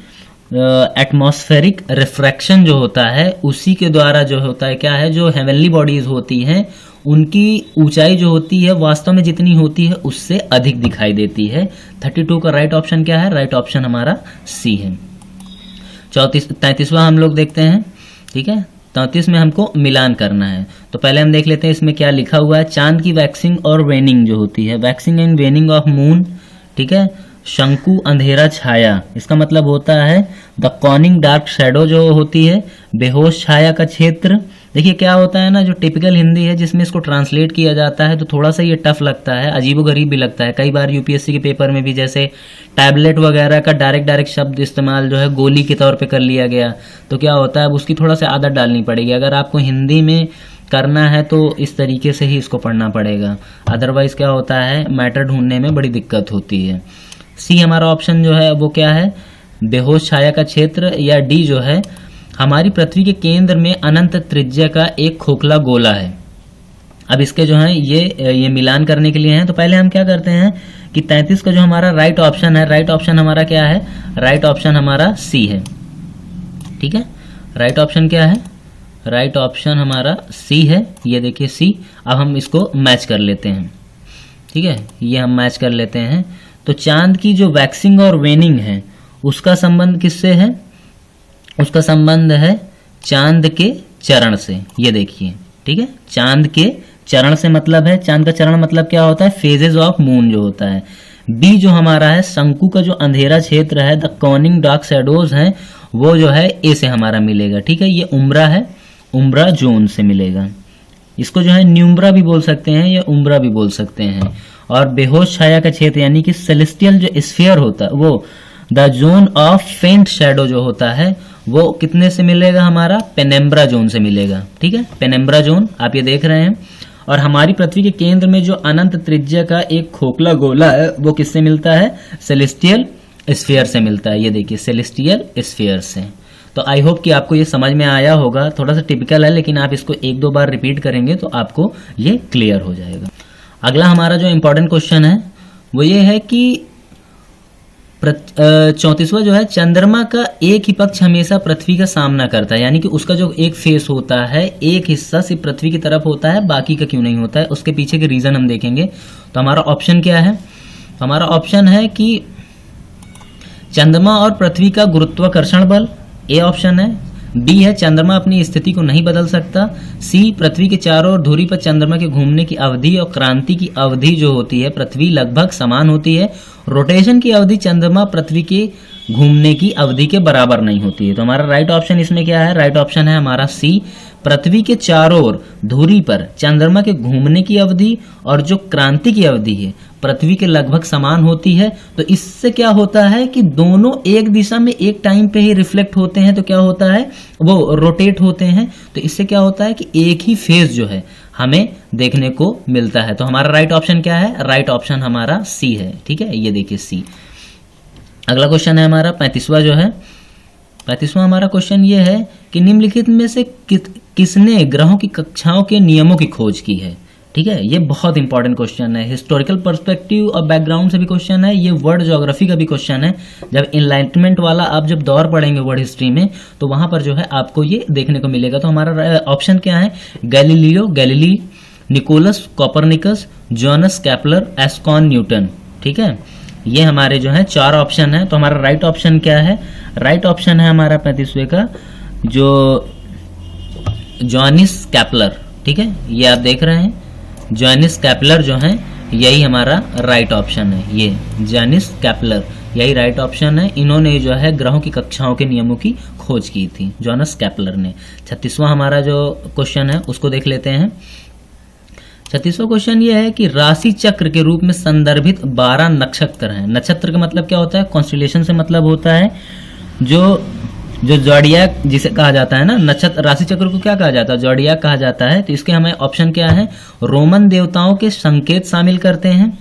एटमॉस्फेरिक रिफ्रैक्शन जो होता है उसी के द्वारा जो होता है क्या है, जो हेवनली बॉडीज होती हैं उनकी ऊंचाई जो होती है वास्तव में जितनी होती है उससे अधिक दिखाई देती है। 32 का राइट ऑप्शन क्या है, राइट ऑप्शन हमारा सी है। 33वां हम लोग देखते हैं। ठीक है, 33 में हमको मिलान करना है। तो पहले हम देख लेते हैं इसमें क्या लिखा हुआ है, चांद की वैक्सिंग और वेनिंग जो होती है, वैक्सिंग एंड वेनिंग ऑफ मून। ठीक है, शंकु अंधेरा छाया, इसका मतलब होता है द कॉनिंग डार्क शैडो जो होती है, बेहोश छाया का क्षेत्र। देखिए क्या होता है ना, जो टिपिकल हिंदी है जिसमें इसको ट्रांसलेट किया जाता है तो थोड़ा सा ये टफ लगता है, अजीबोगरीब भी लगता है। कई बार यूपीएससी के पेपर में भी जैसे टैबलेट वगैरह का डायरेक्ट शब्द इस्तेमाल जो है गोली के तौर पे कर लिया गया, तो क्या होता है अब उसकी थोड़ा सा आदत डालनी पड़ेगी। अगर आपको हिंदी में करना है तो इस तरीके से ही इसको पढ़ना पड़ेगा, अदरवाइज क्या होता है मैटर ढूंढने में बड़ी दिक्कत होती है। सी हमारा ऑप्शन जो है वो क्या है, बेहोश छाया का क्षेत्र, या डी जो है हमारी पृथ्वी के केंद्र में अनंत त्रिज्या का एक खोखला गोला है। अब इसके जो है ये मिलान करने के लिए हैं, तो पहले हम क्या करते हैं कि 33 का जो हमारा राइट ऑप्शन है, राइट ऑप्शन हमारा क्या है, राइट ऑप्शन हमारा सी है। ठीक है, राइट ऑप्शन क्या है, राइट ऑप्शन हमारा सी है। ये देखिए सी। अब हम इसको मैच कर लेते हैं। ठीक है, ये हम मैच कर लेते हैं। तो चांद की जो वैक्सिंग और वेनिंग है उसका संबंध किससे है, उसका संबंध है चांद के चरण से। ये देखिए, ठीक है, चांद के चरण से मतलब है, चांद का चरण मतलब क्या होता है, फेजेस ऑफ मून जो होता है। बी जो हमारा है शंकु का जो अंधेरा क्षेत्र है, द कॉनिंग डार्क शैडोज है, वो जो है ए से हमारा मिलेगा। ठीक है, ये उम्रा है, उम्रा जोन से मिलेगा। इसको जो है न्यूम्ब्रा भी बोल सकते हैं या उम्ब्रा भी बोल सकते हैं। और बेहोश छाया का क्षेत्र यानी कि सेलेस्टियल जो स्फीयर होता है वो द जोन ऑफ फेंट शैडो जो होता है वो कितने से मिलेगा, हमारा पेनेम्ब्रा जोन से मिलेगा। ठीक है, पेनेम्ब्रा जोन आप ये देख रहे हैं। और हमारी पृथ्वी के केंद्र में जो अनंत त्रिज्या का एक खोखला गोला है वो किससे मिलता है, सेलेस्टियल स्फीयर से मिलता है। ये देखिए सेलेस्टियल स्फीयर से। तो आई होप कि आपको ये समझ में आया होगा। थोड़ा सा टिपिकल है लेकिन आप इसको एक दो बार रिपीट करेंगे तो आपको ये क्लियर हो जाएगा। अगला हमारा जो इम्पोर्टेंट क्वेश्चन है वो ये है कि 34वां जो है, चंद्रमा का एक ही पक्ष हमेशा पृथ्वी का सामना करता है, यानी कि उसका जो एक फेस होता है, एक हिस्सा सिर्फ पृथ्वी की तरफ होता है, बाकी का क्यों नहीं होता है, उसके पीछे के रीजन हम देखेंगे। तो हमारा ऑप्शन क्या है, हमारा ऑप्शन है कि चंद्रमा और पृथ्वी का गुरुत्वाकर्षण बल, ए ऑप्शन है। बी है चंद्रमा अपनी स्थिति को नहीं बदल सकता। सी पृथ्वी के चारों ओर धुरी पर चंद्रमा के घूमने की अवधि और क्रांति की अवधि जो होती है पृथ्वी लगभग समान होती है। रोटेशन की अवधि चंद्रमा पृथ्वी के घूमने की अवधि के बराबर नहीं होती है। तो हमारा राइट ऑप्शन इसमें क्या है, राइट ऑप्शन है हमारा सी, पृथ्वी के चारों ओर धुरी पर चंद्रमा के घूमने की अवधि और जो क्रांति की अवधि है पृथ्वी के लगभग समान होती है। तो इससे क्या होता है कि दोनों एक दिशा में एक टाइम पे ही रिफ्लेक्ट होते हैं, तो क्या होता है वो रोटेट होते हैं। तो इससे क्या होता है कि एक ही फेज जो है हमें देखने को मिलता है। तो हमारा राइट ऑप्शन क्या है, राइट ऑप्शन हमारा सी है। ठीक है, ये देखिए सी। अगला क्वेश्चन है हमारा 35वां जो है, 35वां हमारा क्वेश्चन ये है कि निम्नलिखित में से किसने ग्रहों की कक्षाओं के नियमों की खोज की है। ठीक है, ये बहुत इंपॉर्टेंट क्वेश्चन है, हिस्टोरिकल पर्सपेक्टिव और बैकग्राउंड से भी क्वेश्चन है, ये वर्ल्ड ज्योग्राफी का भी क्वेश्चन है। जब इनलाइटमेंट वाला आप जब दौर पढ़ेंगे वर्ल्ड हिस्ट्री में तो वहां पर जो है आपको ये देखने को मिलेगा। तो हमारा ऑप्शन क्या है, Galileo Galilei, Nicolaus Copernicus, Johannes Kepler, Isaac Newton. ठीक है, ये हमारे जो है चार ऑप्शन है। तो हमारा राइट ऑप्शन क्या है, राइट ऑप्शन है हमारा 35वें का जो जोनिस कैपलर। ठीक है, ये आप देख रहे हैं जोनिस कैपलर जो है यही हमारा राइट ऑप्शन है। ये जोनिस कैपलर यही राइट ऑप्शन है। इन्होंने जो है ग्रहों की कक्षाओं के नियमों की खोज की थी, जोनस कैपलर ने। 36वां हमारा जो क्वेश्चन है उसको देख लेते हैं। 36वां क्वेश्चन ये है कि राशि चक्र के रूप में संदर्भित 12 नक्षत्र हैं। नक्षत्र का मतलब क्या होता है, कॉन्स्टेलेशन से मतलब होता है जो जॉडियक जिसे कहा जाता है ना, नक्षत्र राशि चक्र को क्या कहा जाता है, जॉडियक कहा जाता है। तो इसके हमें ऑप्शन क्या है, रोमन देवताओं के संकेत शामिल करते हैं,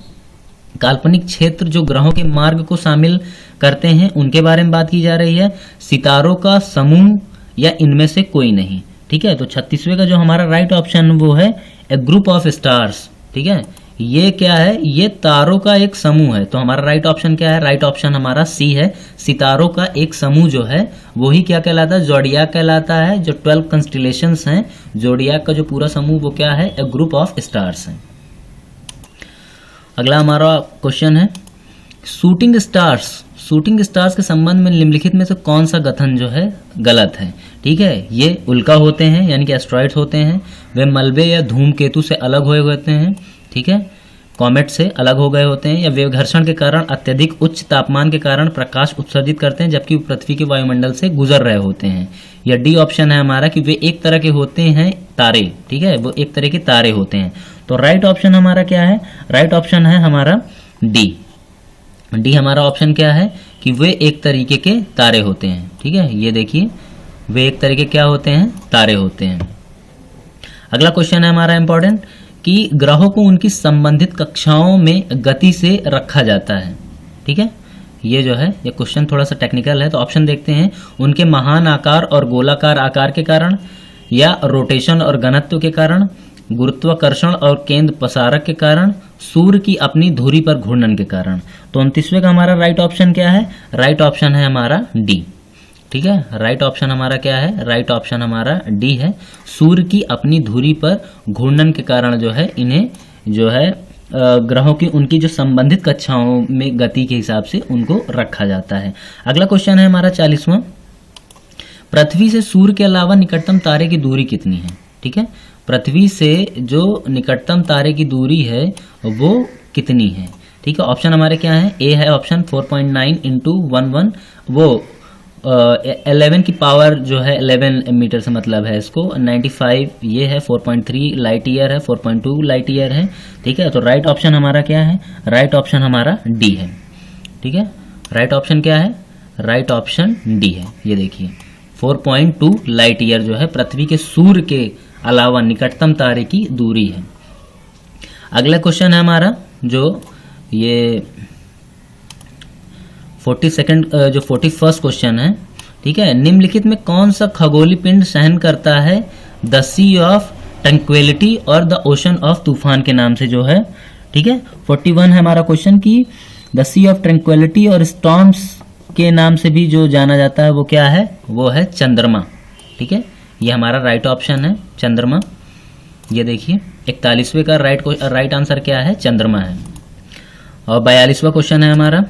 काल्पनिक क्षेत्र जो ग्रहों के मार्ग को शामिल करते हैं उनके बारे में बात की जा रही है, सितारों का समूह या इनमें से कोई नहीं। ठीक है, तो 36वें का जो हमारा राइट ऑप्शन वो है ए ग्रुप ऑफ स्टार्स। ठीक है, ये क्या है, ये तारों का एक समूह है। तो हमारा राइट ऑप्शन क्या है, राइट ऑप्शन हमारा सी है, सितारों का एक समूह जो है वही क्या कहलाता है, जोडियाक कहलाता है। जो 12 कंस्टेलेशंस हैं जोडियाक का जो पूरा समूह वो क्या है, ए ग्रुप ऑफ स्टार्स है। अगला हमारा क्वेश्चन है शूटिंग स्टार्स। शूटिंग स्टार्स के संबंध में निम्नलिखित में से कौन सा कथन जो है गलत है। ठीक है, ये उल्का होते हैं यानी कि एस्ट्रॉइड्स होते हैं, वे मलबे या धूमकेतु से अलग हुए होते हैं। ठीक है, कॉमेट से अलग हो गए होते हैं, या वे घर्षण के कारण अत्यधिक उच्च तापमान के कारण प्रकाश उत्सर्जित करते हैं जबकि वो पृथ्वी के वायुमंडल से गुजर रहे होते हैं। या डी ऑप्शन है हमारा कि वे एक तरह के होते हैं तारे, ठीक है, वो एक तरह के तारे होते हैं। तो राइट ऑप्शन हमारा क्या है? राइट ऑप्शन है हमारा डी। डी हमारा ऑप्शन क्या है कि वे एक तरीके के तारे होते हैं, ठीक है। ये देखिए, वे एक तरीके क्या होते हैं? तारे होते हैं। अगला क्वेश्चन है हमारा इंपॉर्टेंट कि ग्रहों को उनकी संबंधित कक्षाओं में गति से रखा जाता है, ठीक है। ये जो है ये क्वेश्चन थोड़ा सा टेक्निकल है, तो ऑप्शन देखते हैं। उनके महान आकार और गोलाकार आकार के कारण, या रोटेशन और घनत्व के कारण, गुरुत्वाकर्षण और केंद्र पसारक के कारण, सूर्य की अपनी धुरी पर घूर्णन के कारण। तो 29वें का हमारा राइट ऑप्शन क्या है? राइट ऑप्शन है हमारा डी, ठीक है। राइट ऑप्शन हमारा क्या है? राइट ऑप्शन हमारा डी है। सूर्य की अपनी धुरी पर घूर्णन के कारण जो है इन्हें जो है ग्रहों की उनकी जो संबंधित कक्षाओं में गति के हिसाब से उनको रखा जाता है। अगला क्वेश्चन है हमारा 40वां। पृथ्वी से सूर्य के अलावा निकटतम तारे की दूरी कितनी है? ठीक है, पृथ्वी से जो निकटतम तारे की दूरी है वो कितनी है? ठीक है, ऑप्शन हमारे क्या है? ए है ऑप्शन 4.9 इंटू 11, वो 11 की पावर जो है 11 मीटर से मतलब है इसको 95, ये है 4.3 लाइट ईयर है, 4.2 लाइट ईयर है। ठीक है, तो राइट ऑप्शन हमारा क्या है? राइट ऑप्शन हमारा डी है। ठीक है, राइट ऑप्शन क्या है? राइट ऑप्शन डी है। ये देखिए 4.2 लाइट ईयर जो है पृथ्वी के सूर्य के अलावा निकटतम तारे की दूरी है। अगला क्वेश्चन है हमारा जो ये 41st क्वेश्चन है। ठीक है, निम्नलिखित में कौन सा खगोलीय पिंड सहन करता है द सी ऑफ ट्रैंक्विलिटी और द ओशन ऑफ तूफान के नाम से जो है। ठीक है, 41 है हमारा क्वेश्चन की द सी ऑफ ट्रैंक्विलिटी और स्टॉर्म्स के नाम से भी जो जाना जाता है वो क्या है? वो है चंद्रमा। ठीक है, ये हमारा राइट ऑप्शन है चंद्रमा। ये देखिए 41वें का राइट आंसर क्या है? चंद्रमा है। और 42वां क्वेश्चन है हमारा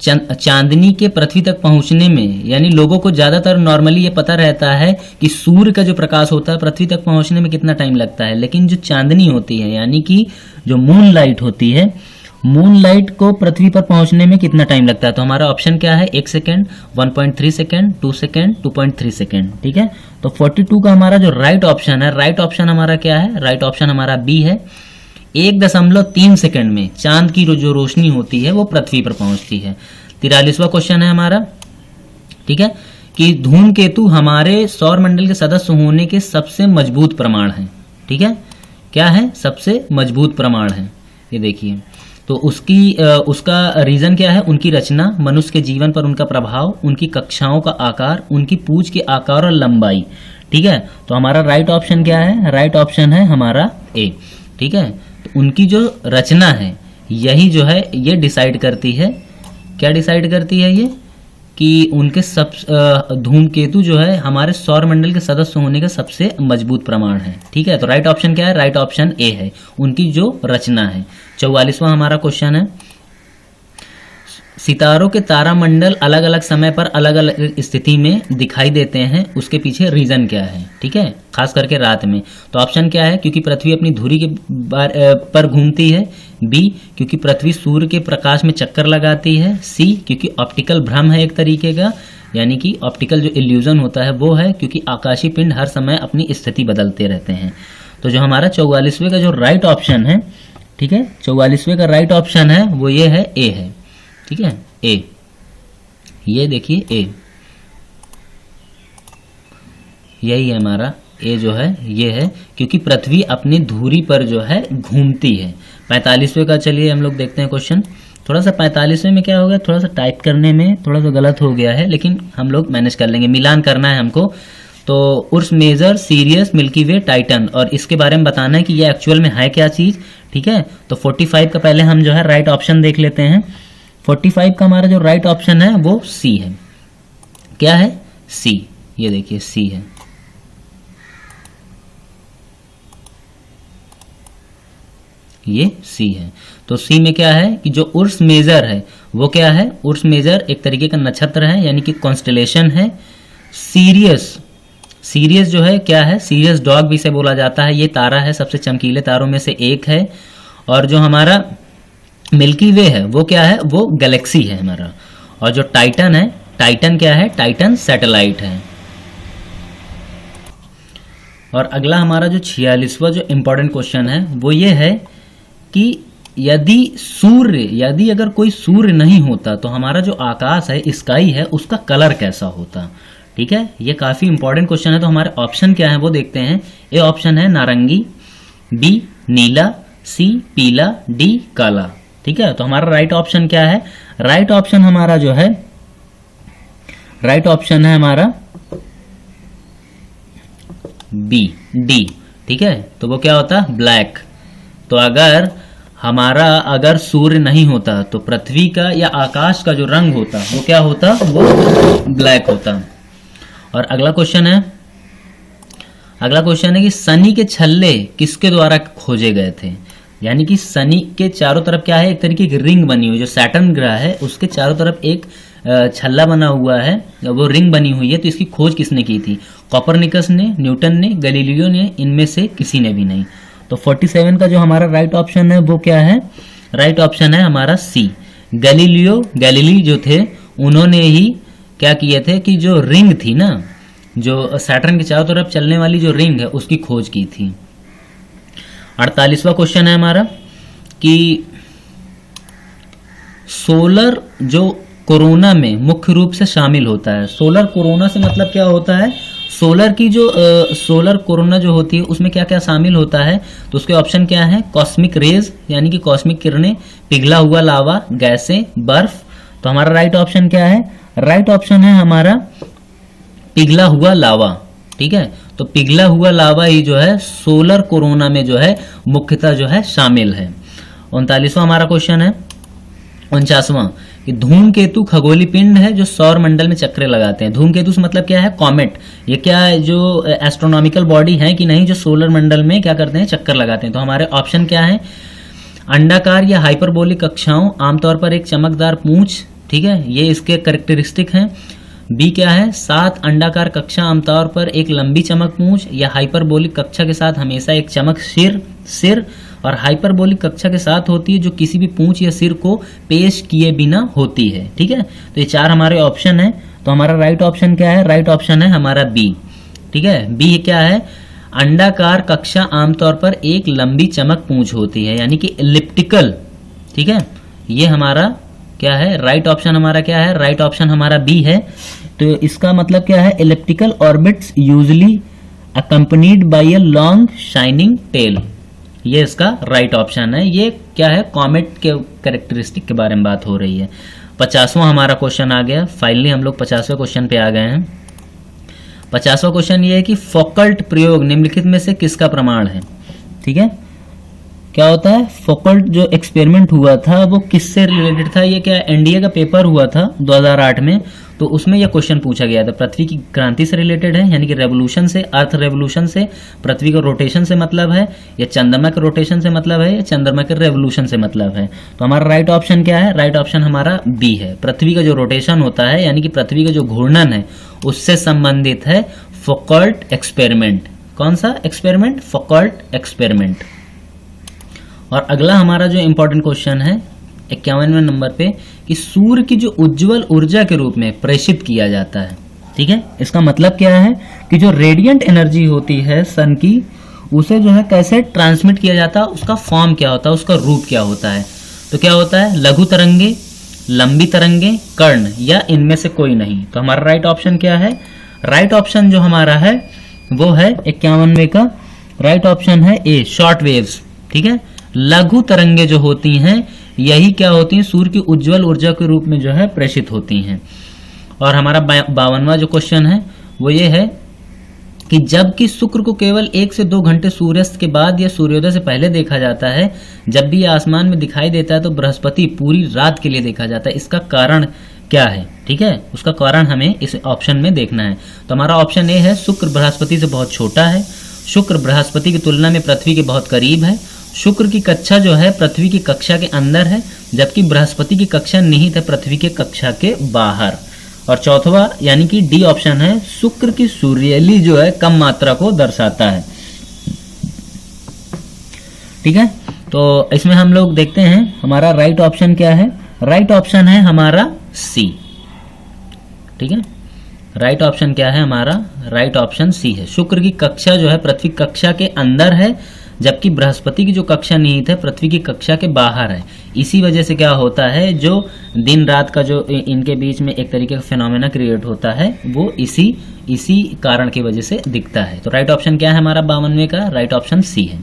चांदनी के पृथ्वी तक पहुंचने में, यानी लोगों को ज्यादातर नॉर्मली ये पता रहता है कि सूर्य का जो प्रकाश होता है पृथ्वी तक पहुंचने में कितना टाइम लगता है, लेकिन जो चांदनी होती है यानी कि जो मून लाइट होती है, मून लाइट को पृथ्वी पर पहुंचने में कितना टाइम लगता है? तो हमारा ऑप्शन क्या है? 1 सेकेंड, 1.3 सेकेंड, 2 सेकेंड, 2.3 सेकेंड। ठीक है, तो 42 का हमारा जो राइट ऑप्शन है, राइट ऑप्शन हमारा क्या है? राइट ऑप्शन हमारा बी है। 1.3 सेकेंड में चांद की जो रोशनी होती है वो पृथ्वी पर पहुंचती है। 43वां क्वेश्चन है हमारा, ठीक है, कि धूमकेतु हमारे सौर मंडल के सदस्य होने के सबसे मजबूत प्रमाण है। ठीक है, क्या है? सबसे मजबूत प्रमाण है। ये देखिए, तो उसका रीजन क्या है? उनकी रचना, मनुष्य के जीवन पर उनका प्रभाव, उनकी कक्षाओं का आकार, उनकी पूंछ के आकार और लंबाई। ठीक है, तो हमारा राइट ऑप्शन क्या है? राइट ऑप्शन है हमारा ए। ठीक है, तो उनकी जो रचना है यही जो है ये डिसाइड करती है, क्या डिसाइड करती है ये? कि उनके सब धूमकेतु जो है हमारे सौर मंडल के सदस्य होने का सबसे मजबूत प्रमाण है। ठीक है, तो राइट ऑप्शन क्या है? राइट ऑप्शन ए है, उनकी जो रचना है। 44वां हमारा क्वेश्चन है, सितारों के तारामंडल अलग अलग समय पर अलग अलग स्थिति में दिखाई देते हैं, उसके पीछे रीजन क्या है? ठीक है, खास करके रात में। तो ऑप्शन क्या है? क्योंकि पृथ्वी अपनी धुरी के पर घूमती है। बी, क्योंकि पृथ्वी सूर्य के प्रकाश में चक्कर लगाती है। सी, क्योंकि ऑप्टिकल भ्रम है एक तरीके का, यानी कि ऑप्टिकल जो इल्यूजन होता है वो है, क्योंकि आकाशीय पिंड हर समय अपनी स्थिति बदलते रहते हैं। तो जो हमारा 44वें का जो राइट ऑप्शन है, ठीक है, 44वें का राइट ऑप्शन है वो ये है, ए है। ठीक है, ए, ये देखिए ए, यही है हमारा ए जो है ये है, क्योंकि पृथ्वी अपनी धुरी पर जो है घूमती है। 45वें का चलिए हम लोग देखते हैं क्वेश्चन। थोड़ा सा 45वें में क्या हो गया, थोड़ा सा टाइप करने में थोड़ा सा गलत हो गया है, लेकिन हम लोग मैनेज कर लेंगे, मिलान करना है हमको। तो उर्स मेजर, सीरियस, मिल्की वे, टाइटन, और इसके बारे में बताना है कि ये एक्चुअल में है क्या चीज। ठीक है, तो 45 का पहले हम जो है राइट ऑप्शन देख लेते हैं। 45 का हमारा जो राइट ऑप्शन है वो सी है। क्या है? सी। ये देखिए सी है। ये सी है। तो सी में क्या है कि जो उर्स मेजर है वो क्या है? उर्स मेजर एक तरीके का नक्षत्र है, यानी कि कॉन्स्टेलेशन है। सीरियस जो है क्या है? सीरियस डॉग भी इसे बोला जाता है। ये तारा है, सबसे चमकीले तारों में से एक है। और जो हमारा मिल्की वे है वो क्या है, वो गैलेक्सी है हमारा। और जो टाइटन है, टाइटन क्या है, टाइटन सैटेलाइट है। और अगला हमारा जो 46वां जो इंपॉर्टेंट क्वेश्चन है वो ये है कि यदि अगर कोई सूर्य नहीं होता तो हमारा जो आकाश है, स्काई है, उसका कलर कैसा होता। ठीक है, ये काफी इंपॉर्टेंट क्वेश्चन है। तो हमारे ऑप्शन क्या है वो देखते हैं। ए ऑप्शन है नारंगी, बी नीला, सी पीला, डी काला। ठीक है, तो हमारा राइट ऑप्शन क्या है, राइट ऑप्शन हमारा जो है, राइट ऑप्शन है हमारा बी, डी। ठीक है, तो वो क्या होता है, ब्लैक। तो अगर सूर्य नहीं होता तो पृथ्वी का या आकाश का जो रंग होता वो क्या होता, वो ब्लैक होता। और अगला क्वेश्चन है कि शनि के छल्ले किसके द्वारा खोजे गए थे। यानी कि शनि के चारों तरफ क्या है, एक तरीके की रिंग बनी हुई, जो सैटर्न ग्रह है उसके चारों तरफ एक छल्ला बना हुआ है, वो रिंग बनी हुई है। तो इसकी खोज किसने की थी, कोपरनिकस ने, न्यूटन ने, गैलीलियो ने, इनमें से किसी ने भी नहीं। तो 47 का जो हमारा राइट ऑप्शन है वो क्या है, राइट ऑप्शन है हमारा सी, गैलीली जो थे उन्होंने ही क्या किए थे कि जो रिंग थी ना, जो सैटर्न के चारों तरफ चलने वाली जो रिंग है उसकी खोज की थी। 48वां क्वेश्चन है हमारा कि सोलर जो कोरोना में मुख्य रूप से शामिल होता है। सोलर कोरोना से मतलब क्या होता है, सोलर की जो सोलर कोरोना जो होती है उसमें क्या क्या शामिल होता है। तो उसके ऑप्शन क्या है, कॉस्मिक रेज यानी कि कॉस्मिक किरणें, पिघला हुआ लावा, गैसें, बर्फ। तो हमारा राइट ऑप्शन क्या है, राइट ऑप्शन है हमारा पिघला हुआ लावा। ठीक है, तो पिघला हुआ लावा ही जो है सोलर कोरोना में जो है मुख्यतः जो है शामिल है। 39वां हमारा क्वेश्चन है, 49वां कि धूमकेतु खगोलीय पिंड है जो सौर मंडल में चक्कर लगाते हैं। धूमकेतु से मतलब क्या है, कॉमेट। ये क्या है, जो एस्ट्रोनॉमिकल बॉडी है कि नहीं, जो सोलर मंडल में क्या करते हैं, चक्कर लगाते हैं। तो हमारे ऑप्शन क्या है, अंडाकार या हाइपरबोलिक कक्षाओं, आमतौर पर एक चमकदार पूंछ। ठीक है, ये इसके कैरेक्टरिस्टिक हैं। बी क्या है, 7 अंडाकार कक्षा, आमतौर पर एक लंबी चमक पूंछ, या हाइपरबोलिक कक्षा के साथ हमेशा एक चमक सिर और हाइपरबोलिक कक्षा के साथ होती है जो किसी भी पूंछ या सिर को पेश किए बिना होती है। ठीक है, तो ये 4 हमारे ऑप्शन है। तो हमारा राइट ऑप्शन क्या है, राइट ऑप्शन है हमारा बी। ठीक है, बी क्या है, अंडाकार कक्षा आमतौर पर एक लंबी चमक पूंछ होती है, यानी कि एलिप्टिकल। ठीक है, ये हमारा क्या है, राइट ऑप्शन हमारा क्या है, राइट ऑप्शन हमारा बी है। तो इसका मतलब क्या है, elliptical orbits usually accompanied by a long shining tail. ये इसका राइट ऑप्शन है। ये क्या है, कॉमेट के कैरेक्टरिस्टिक के बारे में बात हो रही है। 50वां हमारा क्वेश्चन आ गया। फाइनली हम लोग 50वें क्वेश्चन पे आ गए हैं। 50वां क्वेश्चन ये है कि फोकल्ट प्रयोग निम्नलिखित में से किसका प्रमाण है। ठीक है, क्या होता है, फोकल्ट जो एक्सपेरिमेंट हुआ था वो किससे रिलेटेड था। ये क्या एनडीए का पेपर हुआ था 2008 में, तो उसमें यह क्वेश्चन पूछा गया था। पृथ्वी की क्रांति से रिलेटेड है, यानी कि रेवोल्यूशन से, अर्थ रेवोल्यूशन से, पृथ्वी का रोटेशन से मतलब है, या चंद्रमा के रोटेशन से मतलब है, या चंद्रमा के रेवोल्यूशन से मतलब है। तो हमारा राइट ऑप्शन क्या है, राइट ऑप्शन हमारा बी है। पृथ्वी का जो रोटेशन होता है, यानी कि पृथ्वी का जो घूर्णन है, उससे संबंधित है फोकल्ट एक्सपेरिमेंट। कौन सा एक्सपेरिमेंट, फोकल्ट एक्सपेरिमेंट। और अगला हमारा जो इंपॉर्टेंट क्वेश्चन है 51वें नंबर पे कि सूर्य की जो उज्जवल ऊर्जा के रूप में प्रेषित किया जाता है। ठीक है, इसका मतलब क्या है कि जो रेडिएंट एनर्जी होती है सन की, उसे जो है कैसे ट्रांसमिट किया जाता है, उसका फॉर्म क्या होता है, उसका रूप क्या होता है। तो क्या होता है, लघु तरंगे, लंबी तरंगे, कर्ण, या इनमें से कोई नहीं। तो हमारा राइट ऑप्शन क्या है, राइट ऑप्शन जो हमारा है वो है 51वें का राइट ऑप्शन है ए, शॉर्ट वेव्स। ठीक है, लघु तरंगे जो होती हैं यही क्या होती हैं, सूर्य की उज्जवल ऊर्जा के रूप में जो है प्रेषित होती हैं। और हमारा 52वां जो क्वेश्चन है वो ये है कि जबकि शुक्र को केवल 1 से 2 घंटे सूर्यास्त के बाद या सूर्योदय से पहले देखा जाता है, जब भी आसमान में दिखाई देता है तो बृहस्पति पूरी रात के लिए देखा जाता है। इसका कारण क्या है। ठीक है, उसका कारण हमें इस ऑप्शन में देखना है। तो हमारा ऑप्शन ए है, शुक्र बृहस्पति से बहुत छोटा है, शुक्र बृहस्पति की तुलना में पृथ्वी के बहुत करीब है, शुक्र की कक्षा जो है पृथ्वी की कक्षा के अंदर है, जबकि बृहस्पति की कक्षा निहित है पृथ्वी के कक्षा के बाहर। और चौथवा यानी कि डी ऑप्शन है, शुक्र की सूर्यली जो है कम मात्रा को दर्शाता है। ठीक है, तो इसमें हम लोग देखते हैं हमारा राइट ऑप्शन क्या है। राइट ऑप्शन है हमारा सी। ठीक है, राइट ऑप्शन क्या है हमारा, राइट ऑप्शन सी है। शुक्र की कक्षा जो है पृथ्वी कक्षा के अंदर है, जबकि बृहस्पति की जो कक्षा निहित है पृथ्वी की कक्षा के बाहर है। इसी वजह से क्या होता है, जो दिन रात का जो इनके बीच में एक तरीके का फिनोमेना क्रिएट होता है वो इसी कारण की वजह से दिखता है। तो राइट ऑप्शन क्या है हमारा 52वें का, राइट ऑप्शन सी है।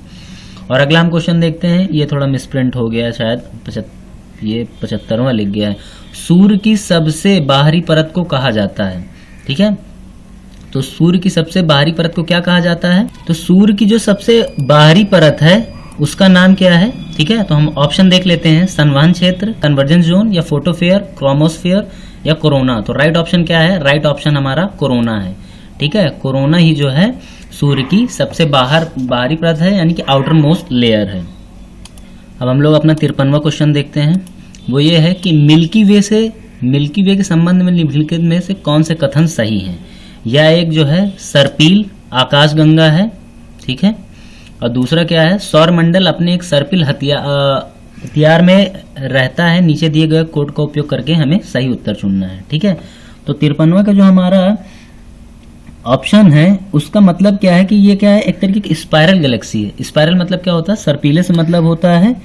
और अगला हम क्वेश्चन देखते हैं, ये थोड़ा मिसप्रिंट हो गया है शायद, ये 75वां लिख गया है। सूर्य की सबसे बाहरी परत को कहा जाता है। ठीक है, तो सूर्य की सबसे बाहरी परत को क्या कहा जाता है, तो सूर्य की जो सबसे बाहरी परत है उसका नाम क्या है। ठीक है, तो हम ऑप्शन देख लेते हैं, संवहन क्षेत्र, कन्वर्जेंस जोन, या फोटोस्फीयर, क्रोमोस्फीयर, या कोरोना। तो राइट ऑप्शन क्या है, राइट ऑप्शन हमारा कोरोना है। ठीक है, कोरोना ही जो है सूर्य की सबसे बाहरी परत है, यानी कि आउटर मोस्ट लेयर है। अब हम लोग अपना 53वां क्वेश्चन देखते हैं, वो ये है कि मिल्की वे के संबंध में निम्नलिखित में से कौन से कथन सही हैं। यह एक जो है सर्पिल आकाशगंगा है। ठीक है, और दूसरा क्या है, सौरमंडल अपने एक सर्पिल हथियार में रहता है। नीचे दिए गए कोड का उपयोग करके हमें सही उत्तर चुनना है। ठीक है, तो 53वां का जो हमारा ऑप्शन है उसका मतलब क्या है कि ये क्या है, एक तरीके की स्पाइरल गैलेक्सी है। स्पाइरल मतलब क्या होता है, सर्पिले से मतलब होता है।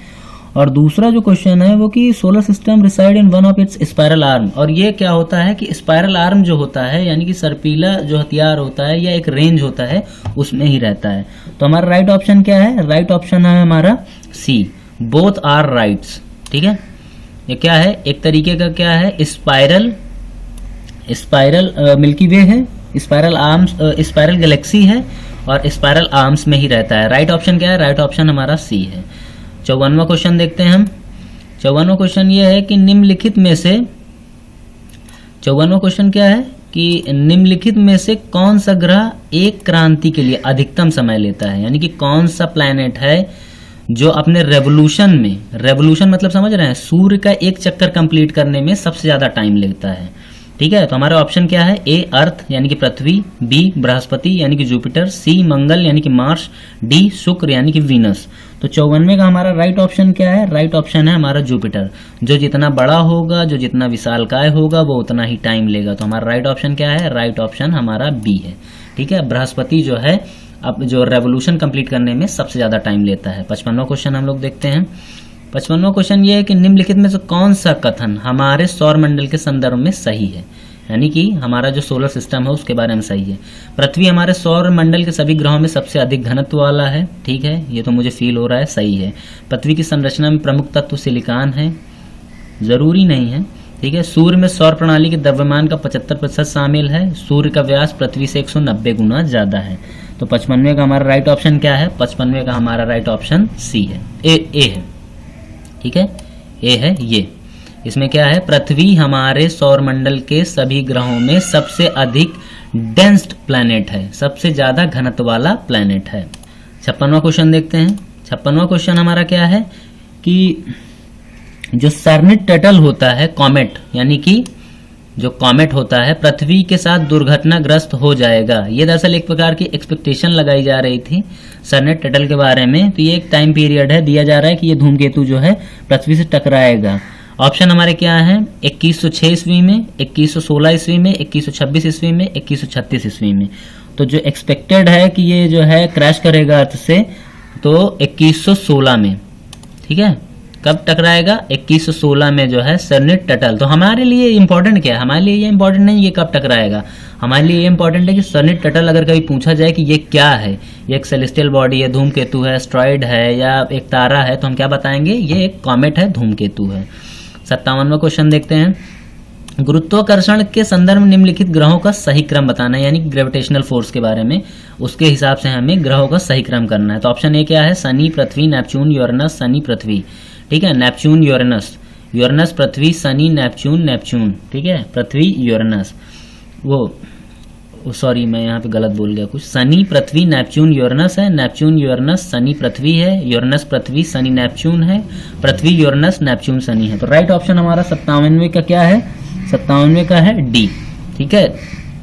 और दूसरा जो क्वेश्चन है वो कि solar system reside in one of its spiral arm, और ये क्या होता है कि स्पाइरल आर्म जो होता है यानी कि सर्पिला जो हथियार होता है या एक रेंज होता है उसमें ही रहता है। तो हमारा राइट ऑप्शन क्या है, राइट ऑप्शन है हमारा सी, बोथ आर राइट्स। ठीक है, ये क्या है, एक तरीके का क्या है, स्पाइरल मिल्की वे है, स्पाइरल आर्म्स, स्पाइरल गैलेक्सी है और स्पाइरल आर्म्स में ही रहता है। राइट ऑप्शन क्या है, राइट ऑप्शन हमारा सी है। 54वां क्वेश्चन देखते हैं हम। 54वां क्वेश्चन ये है कि निम्नलिखित में से, 54वां क्वेश्चन क्या है कि निम्नलिखित में से कौन सा ग्रह एक क्रांति के लिए अधिकतम समय लेता है, यानी कि कौन सा प्लैनेट है जो अपने रेवोल्यूशन मतलब समझ रहे हैं, सूर्य का एक चक्कर कंप्लीट करने में सबसे ज्यादा टाइम लेता है। ठीक है, तो हमारा ऑप्शन क्या है, ए अर्थ यानी कि पृथ्वी, बी बृहस्पति यानी कि जुपिटर, सी मंगल यानी कि मार्स, डी शुक्र यानी कि वीनस। तो 54वें का हमारा राइट ऑप्शन क्या है, राइट ऑप्शन है हमारा जुपिटर। जो जितना बड़ा होगा, जो जितना विशालकाय होगा वो उतना ही टाइम लेगा। तो हमारा राइट ऑप्शन क्या है, राइट ऑप्शन हमारा बी है। ठीक है, बृहस्पति जो है अब जो रेवोल्यूशन कंप्लीट करने में सबसे ज्यादा टाइम लेता है। 55वां क्वेश्चन हम लोग देखते हैं। 55वां क्वेश्चन ये है कि निम्नलिखित में से कौन सा कथन हमारे सौर मंडल के संदर्भ में सही है, यानी कि हमारा जो सोलर सिस्टम है उसके बारे में सही है। पृथ्वी हमारे सौर मंडल के सभी ग्रहों में सबसे अधिक घनत्व वाला है। ठीक है, ये तो मुझे फील हो रहा है सही है। पृथ्वी की संरचना में प्रमुख तत्व सिलिकॉन है, जरूरी नहीं है। ठीक है, सूर्य में सौर प्रणाली के द्रव्यमान का 75% शामिल है। सूर्य का व्यास पृथ्वी से 190 गुना ज्यादा है। तो 55वें का हमारा राइट ऑप्शन क्या है, 55वें का हमारा राइट ऑप्शन सी है, ए है। ठीक है, ए है ये। इसमें क्या है, पृथ्वी हमारे सौरमंडल के सभी ग्रहों में सबसे अधिक डेंस्ड प्लैनेट है, सबसे ज्यादा घनत्व वाला प्लैनेट है। 56वां क्वेश्चन देखते हैं। 56वां क्वेश्चन हमारा क्या है कि जो सरनिट टटल होता है कॉमेट, यानी कि जो कॉमेट होता है पृथ्वी के साथ दुर्घटनाग्रस्त हो जाएगा। ये दरअसल एक प्रकार की एक्सपेक्टेशन लगाई जा रही थी सरनिट टटल के बारे में। तो ये एक टाइम पीरियड है, दिया जा रहा है कि ये धूमकेतु जो है पृथ्वी से टकराएगा। ऑप्शन हमारे क्या है, 2106 ईस्वी में, 2116 ईस्वी में, 2126 ईस्वी में, 2136 ईस्वी में। तो जो एक्सपेक्टेड है कि ये जो है क्रैश करेगा अर्थ से, तो 2116 में। ठीक है, कब टकराएगा, 2116 में जो है सरनिट टटल। तो हमारे लिए इंपॉर्टेंट क्या है, हमारे लिए ये इंपॉर्टेंट नहीं ये कब टकराएगा, हमारे लिए ये इंपॉर्टेंट है कि सरनिट टटल अगर कभी पूछा जाए कि ये क्या है, ये एक सेलेस्टियल बॉडी है, धूमकेतु है, एस्ट्रॉइड है या एक तारा है, तो हम क्या बताएंगे, ये एक कॉमेट है, धूमकेतु है। 57वां क्वेश्चन देखते हैं। गुरुत्वाकर्षण के संदर्भ में निम्नलिखित ग्रहों का सही क्रम बताना है, यानी ग्रेविटेशनल फोर्स के बारे में, उसके हिसाब से हमें ग्रहों का सही क्रम करना है। तो ऑप्शन ए क्या है, शनि पृथ्वी नेपच्यून यूरेनस, शनि पृथ्वी। ठीक है, नेपच्यून यूरेनस, यूरेनस पृथ्वी, शनि नेपच्यून, नेपच्यून। ठीक है, पृथ्वी यूरेनस, वो सॉरी मैं यहाँ पे गलत बोल गया कुछ, शनि पृथ्वी नेपच्यून यूरेनस है, नेपच्यून यूरेनस शनि पृथ्वी है, यूरेनस पृथ्वी शनि नेपच्यून है, पृथ्वी यूरेनस नेपच्यून शनि है। तो राइट ऑप्शन हमारा 57वें का क्या है, 57वें का है डी। ठीक है,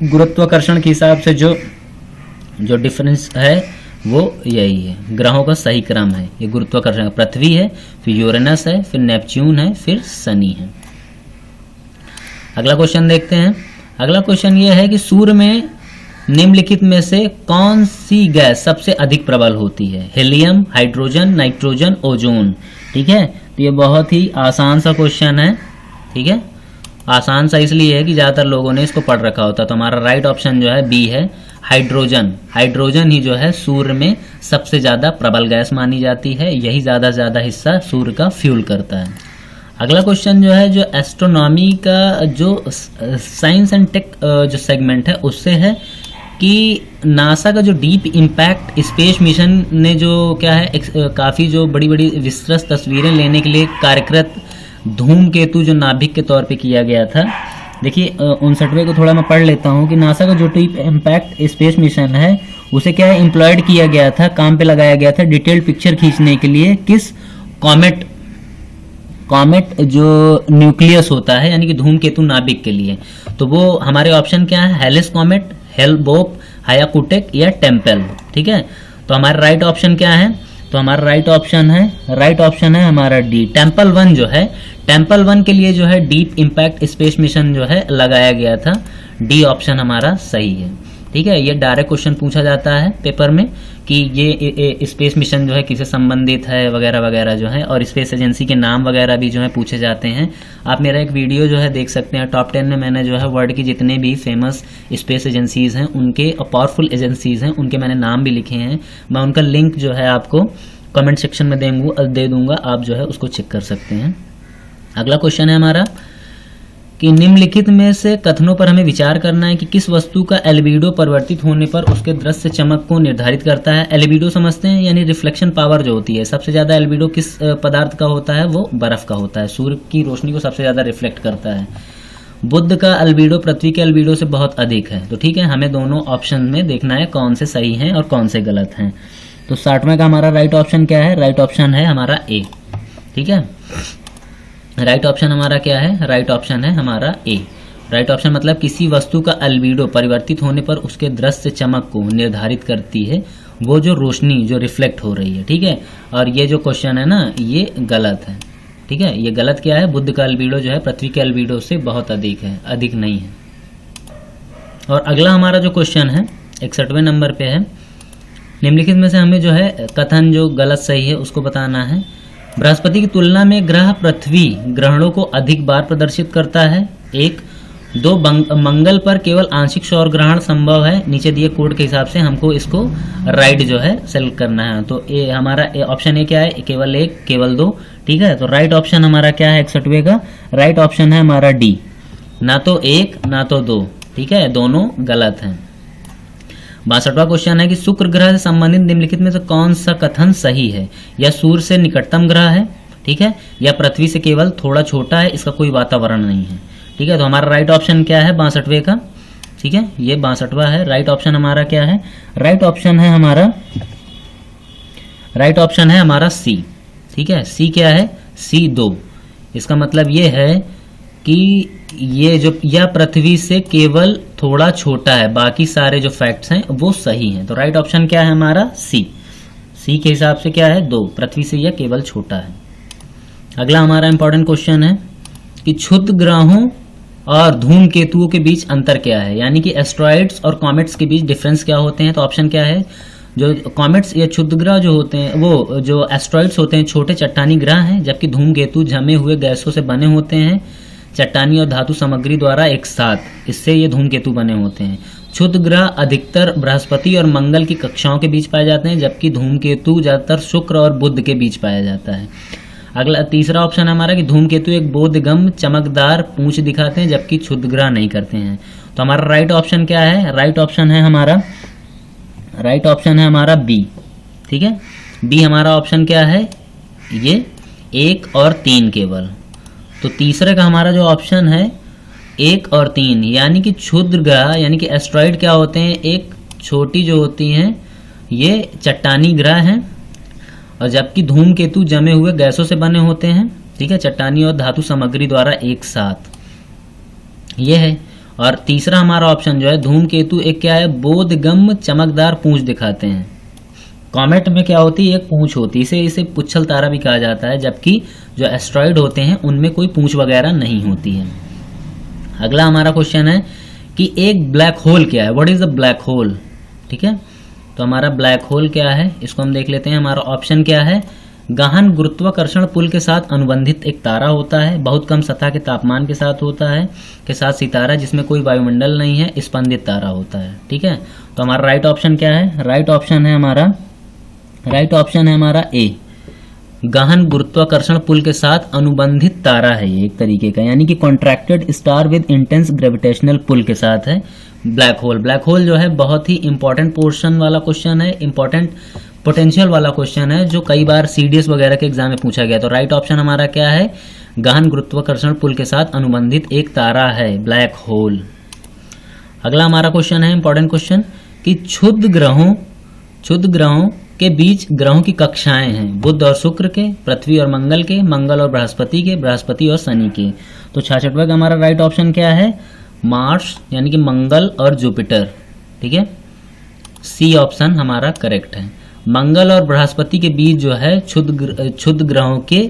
गुरुत्वाकर्षण के हिसाब से जो डिफरेंस है वो यही है, ग्रहों का सही क्रम है। ये गुरुत्वाकर्षण, पृथ्वी है, फिर यूरेनस है, फिर नेपच्यून है, फिर शनि है। अगला क्वेश्चन देखते हैं। अगला क्वेश्चन ये है कि सूर्य में निम्नलिखित में से कौन सी गैस सबसे अधिक प्रबल होती है? Helium, hydrogen, nitrogen, ozone. ठीक है, तो ये बहुत ही आसान सा क्वेश्चन है। ठीक है, आसान सा इसलिए है कि ज़्यादातर लोगों ने इसको पढ़ रखा होता। तो हमारा राइट ऑप्शन जो है बी है, हाइड्रोजन। हाइड्रोजन ही जो है सूर्य में सबसे ज़्यादा प्रबल गैस मानी जाती है, यही ज़्यादा से ज़्यादा हिस्सा सूर्य का फ्यूल करता है। अगला क्वेश्चन जो है, जो एस्ट्रोनॉमी का जो साइंस एंड टेक जो सेगमेंट है उससे है कि नासा का जो डीप इम्पैक्ट स्पेस मिशन ने जो क्या है काफ़ी जो बड़ी बड़ी विस्तृत तस्वीरें लेने के लिए कार्यरत धूमकेतु जो नाभिक के तौर पे किया गया था। देखिए 59वें को थोड़ा मैं पढ़ लेता हूँ कि नासा का जो डीप इम्पैक्ट स्पेस मिशन है उसे क्या है एम्प्लॉयड किया गया था, काम पे लगाया गया था डिटेल्ड पिक्चर खींचने के लिए। किस कॉमेट जो न्यूक्लियस होता है यानी कि धूमकेतु नाभिक के लिए। तो वो हमारे ऑप्शन क्या है, हेलिस कॉमेट, हेल-बोप, हायाकुटेक या टेम्पल। ठीक है, तो हमारा राइट ऑप्शन क्या है? तो हमारा राइट ऑप्शन है हमारा डी, टेम्पल 1 जो है। टेम्पल 1 के लिए जो है डीप इम्पैक्ट स्पेस मिशन जो है लगाया गया था। डी ऑप्शन हमारा सही है। ठीक है, ये डायरेक्ट क्वेश्चन पूछा जाता है पेपर में कि ये स्पेस मिशन जो है किससे संबंधित है वगैरह वगैरह जो है, और स्पेस एजेंसी के नाम वगैरह भी जो है पूछे जाते हैं। आप मेरा एक वीडियो जो है देख सकते हैं, टॉप 10 में मैंने जो है वर्ल्ड की जितने भी फेमस स्पेस एजेंसीज हैं उनके, पावरफुल एजेंसीज हैं उनके मैंने नाम भी लिखे हैं। मैं उनका लिंक जो है आपको कमेंट सेक्शन में दे दूंगा, आप जो है उसको चेक कर सकते हैं। अगला क्वेश्चन है हमारा कि निम्नलिखित में से कथनों पर हमें विचार करना है कि किस वस्तु का एल्बिडो परिवर्तित होने पर उसके दृश्य चमक को निर्धारित करता है। एल्बिडो समझते हैं, यानी रिफ्लेक्शन पावर जो होती है। सबसे ज्यादा एल्बिडो किस पदार्थ का होता है? वो बर्फ का होता है। सूर्य की रोशनी को सबसे ज्यादा रिफ्लेक्ट करता है। बुध का एल्बिडो पृथ्वी के एल्बिडो से बहुत अधिक है। तो ठीक है, हमें दोनों ऑप्शन में देखना है कौन से सही हैं और कौन से गलत हैं। तो 60वें का हमारा राइट ऑप्शन क्या है? राइट ऑप्शन है हमारा ए। ठीक है, राइट ऑप्शन हमारा क्या है? राइट ऑप्शन है हमारा ए। राइट ऑप्शन मतलब किसी वस्तु का एल्बिडो परिवर्तित होने पर उसके दृश्य चमक को निर्धारित करती है वो जो रोशनी जो रिफ्लेक्ट हो रही है। ठीक है, और ये जो क्वेश्चन है ना ये गलत है। ठीक है, ये गलत क्या है? बुध का एल्बिडो जो है पृथ्वी के एल्बिडो से बहुत अधिक है, अधिक नहीं है। और अगला हमारा जो क्वेश्चन है 61वें नंबर पे है, निम्नलिखित में से हमें जो है कथन जो गलत सही है उसको बताना है। बृहस्पति की तुलना में ग्रह पृथ्वी ग्रहणों को अधिक बार प्रदर्शित करता है। 1, 2 मंगल पर केवल आंशिक सौर ग्रहण संभव है। नीचे दिए कोड के हिसाब से हमको इसको राइट जो है सेलेक्ट करना है। तो ए हमारा ऑप्शन ए क्या है? केवल 1, केवल 2। ठीक है, तो राइट ऑप्शन हमारा क्या है 61वें का? राइट ऑप्शन है हमारा डी, ना तो 1 ना तो 2। ठीक है, दोनों गलत हैं। 62वां क्वेश्चन है कि शुक्र ग्रह से संबंधित निम्नलिखित में से कौन सा कथन सही है? या सूर्य से निकटतम ग्रह है, ठीक है, या पृथ्वी से केवल थोड़ा छोटा है, इसका कोई वातावरण नहीं है। ठीक है, तो हमारा राइट ऑप्शन क्या है 62वें का? ठीक है, ये 62वां है। राइट ऑप्शन हमारा क्या है? राइट ऑप्शन है हमारा सी। ठीक है, सी क्या है? सी 2। इसका मतलब ये है कि ये जो या पृथ्वी से केवल थोड़ा छोटा है, बाकी सारे जो फैक्ट्स हैं वो सही हैं। तो राइट ऑप्शन क्या है हमारा? सी। सी के हिसाब से क्या है? 2, पृथ्वी से यह केवल छोटा है। अगला हमारा इंपॉर्टेंट क्वेश्चन है कि क्षुद्र ग्रहों और धूमकेतुओं के बीच अंतर क्या है, यानी कि एस्ट्रॉइड्स और कॉमेट्स के बीच डिफरेंस क्या होते हैं। तो ऑप्शन क्या है? जो कॉमेट्स या क्षुद्र ग्रह जो होते हैं, वो जो एस्ट्रॉइड्स होते हैं छोटे चट्टानी ग्रह हैं, जबकि धूमकेतु जमे हुए गैसों से बने होते हैं, चट्टानी और धातु सामग्री द्वारा एक साथ, इससे ये धूमकेतु बने होते हैं। क्षुद्र ग्रह अधिकतर बृहस्पति और मंगल की कक्षाओं के बीच पाए जाते हैं, जबकि धूमकेतु ज्यादातर शुक्र और बुध के बीच पाया जाता है। अगला तीसरा ऑप्शन हमारा कि धूमकेतु एक बोधगम्य चमकदार पूंछ दिखाते हैं, जबकि क्षुद्र ग्रह नहीं करते हैं। तो हमारा राइट ऑप्शन क्या है? राइट ऑप्शन है हमारा बी। ठीक है, बी हमारा ऑप्शन क्या है? ये 1 और 3 केवल। तो तीसरे का हमारा जो ऑप्शन है 1 और 3, यानी कि क्षुद्र ग्रह यानी कि एस्ट्रॉइड क्या होते हैं? एक छोटी जो होती हैं ये चट्टानी ग्रह हैं, और जबकि धूमकेतु जमे हुए गैसों से बने होते हैं। ठीक है, चट्टानी और धातु सामग्री द्वारा एक साथ, ये है। और तीसरा हमारा ऑप्शन जो है धूमकेतु एक क्या है? बोधगम्य चमकदार पूंछ दिखाते हैं। कॉमेट में क्या होती है, एक पूंछ होती है, इसे पुच्छल तारा भी कहा जाता है, जबकि जो एस्ट्रॉइड होते हैं उनमें कोई पूंछ वगैरह नहीं होती है। अगला हमारा क्वेश्चन है कि एक ब्लैक होल क्या है, what is a black hole. ठीक है, तो हमारा ब्लैक होल क्या है इसको हम देख लेते हैं। हमारा ऑप्शन क्या है, गहन गुरुत्वाकर्षण पुल के साथ अनुबंधित एक तारा होता है, बहुत कम सतह के तापमान के साथ होता है, के साथ सितारा जिसमें कोई वायुमंडल नहीं है, स्पंदित तारा होता है। ठीक है, तो हमारा राइट ऑप्शन क्या है, राइट ऑप्शन है हमारा ए, गहन गुरुत्वाकर्षण पुल के साथ अनुबंधित तारा है ये एक तरीके का, यानी कि contracted star with intense gravitational pull के साथ है ब्लैक होल। ब्लैक होल जो है बहुत ही इंपॉर्टेंट पोर्शन वाला क्वेश्चन है, इंपॉर्टेंट पोटेंशियल वाला क्वेश्चन है, जो कई बार सीडीएस वगैरह के एग्जाम में पूछा गया। तो राइट ऑप्शन हमारा क्या है, गहन गुरुत्वाकर्षण पुल के साथ अनुबंधित एक तारा है ब्लैक होल। अगला हमारा क्वेश्चन है इंपॉर्टेंट क्वेश्चन कि क्षुद्र ग्रहों के बीच ग्रहों की कक्षाएं हैं, बुध और शुक्र के, पृथ्वी और मंगल के, मंगल और बृहस्पति के, बृहस्पति और शनि के। तो 66वां का हमारा राइट ऑप्शन क्या है, मार्स यानी कि मंगल और जुपिटर। ठीक है, सी ऑप्शन हमारा करेक्ट है। मंगल और बृहस्पति के बीच जो है क्षुद्र ग्रहों के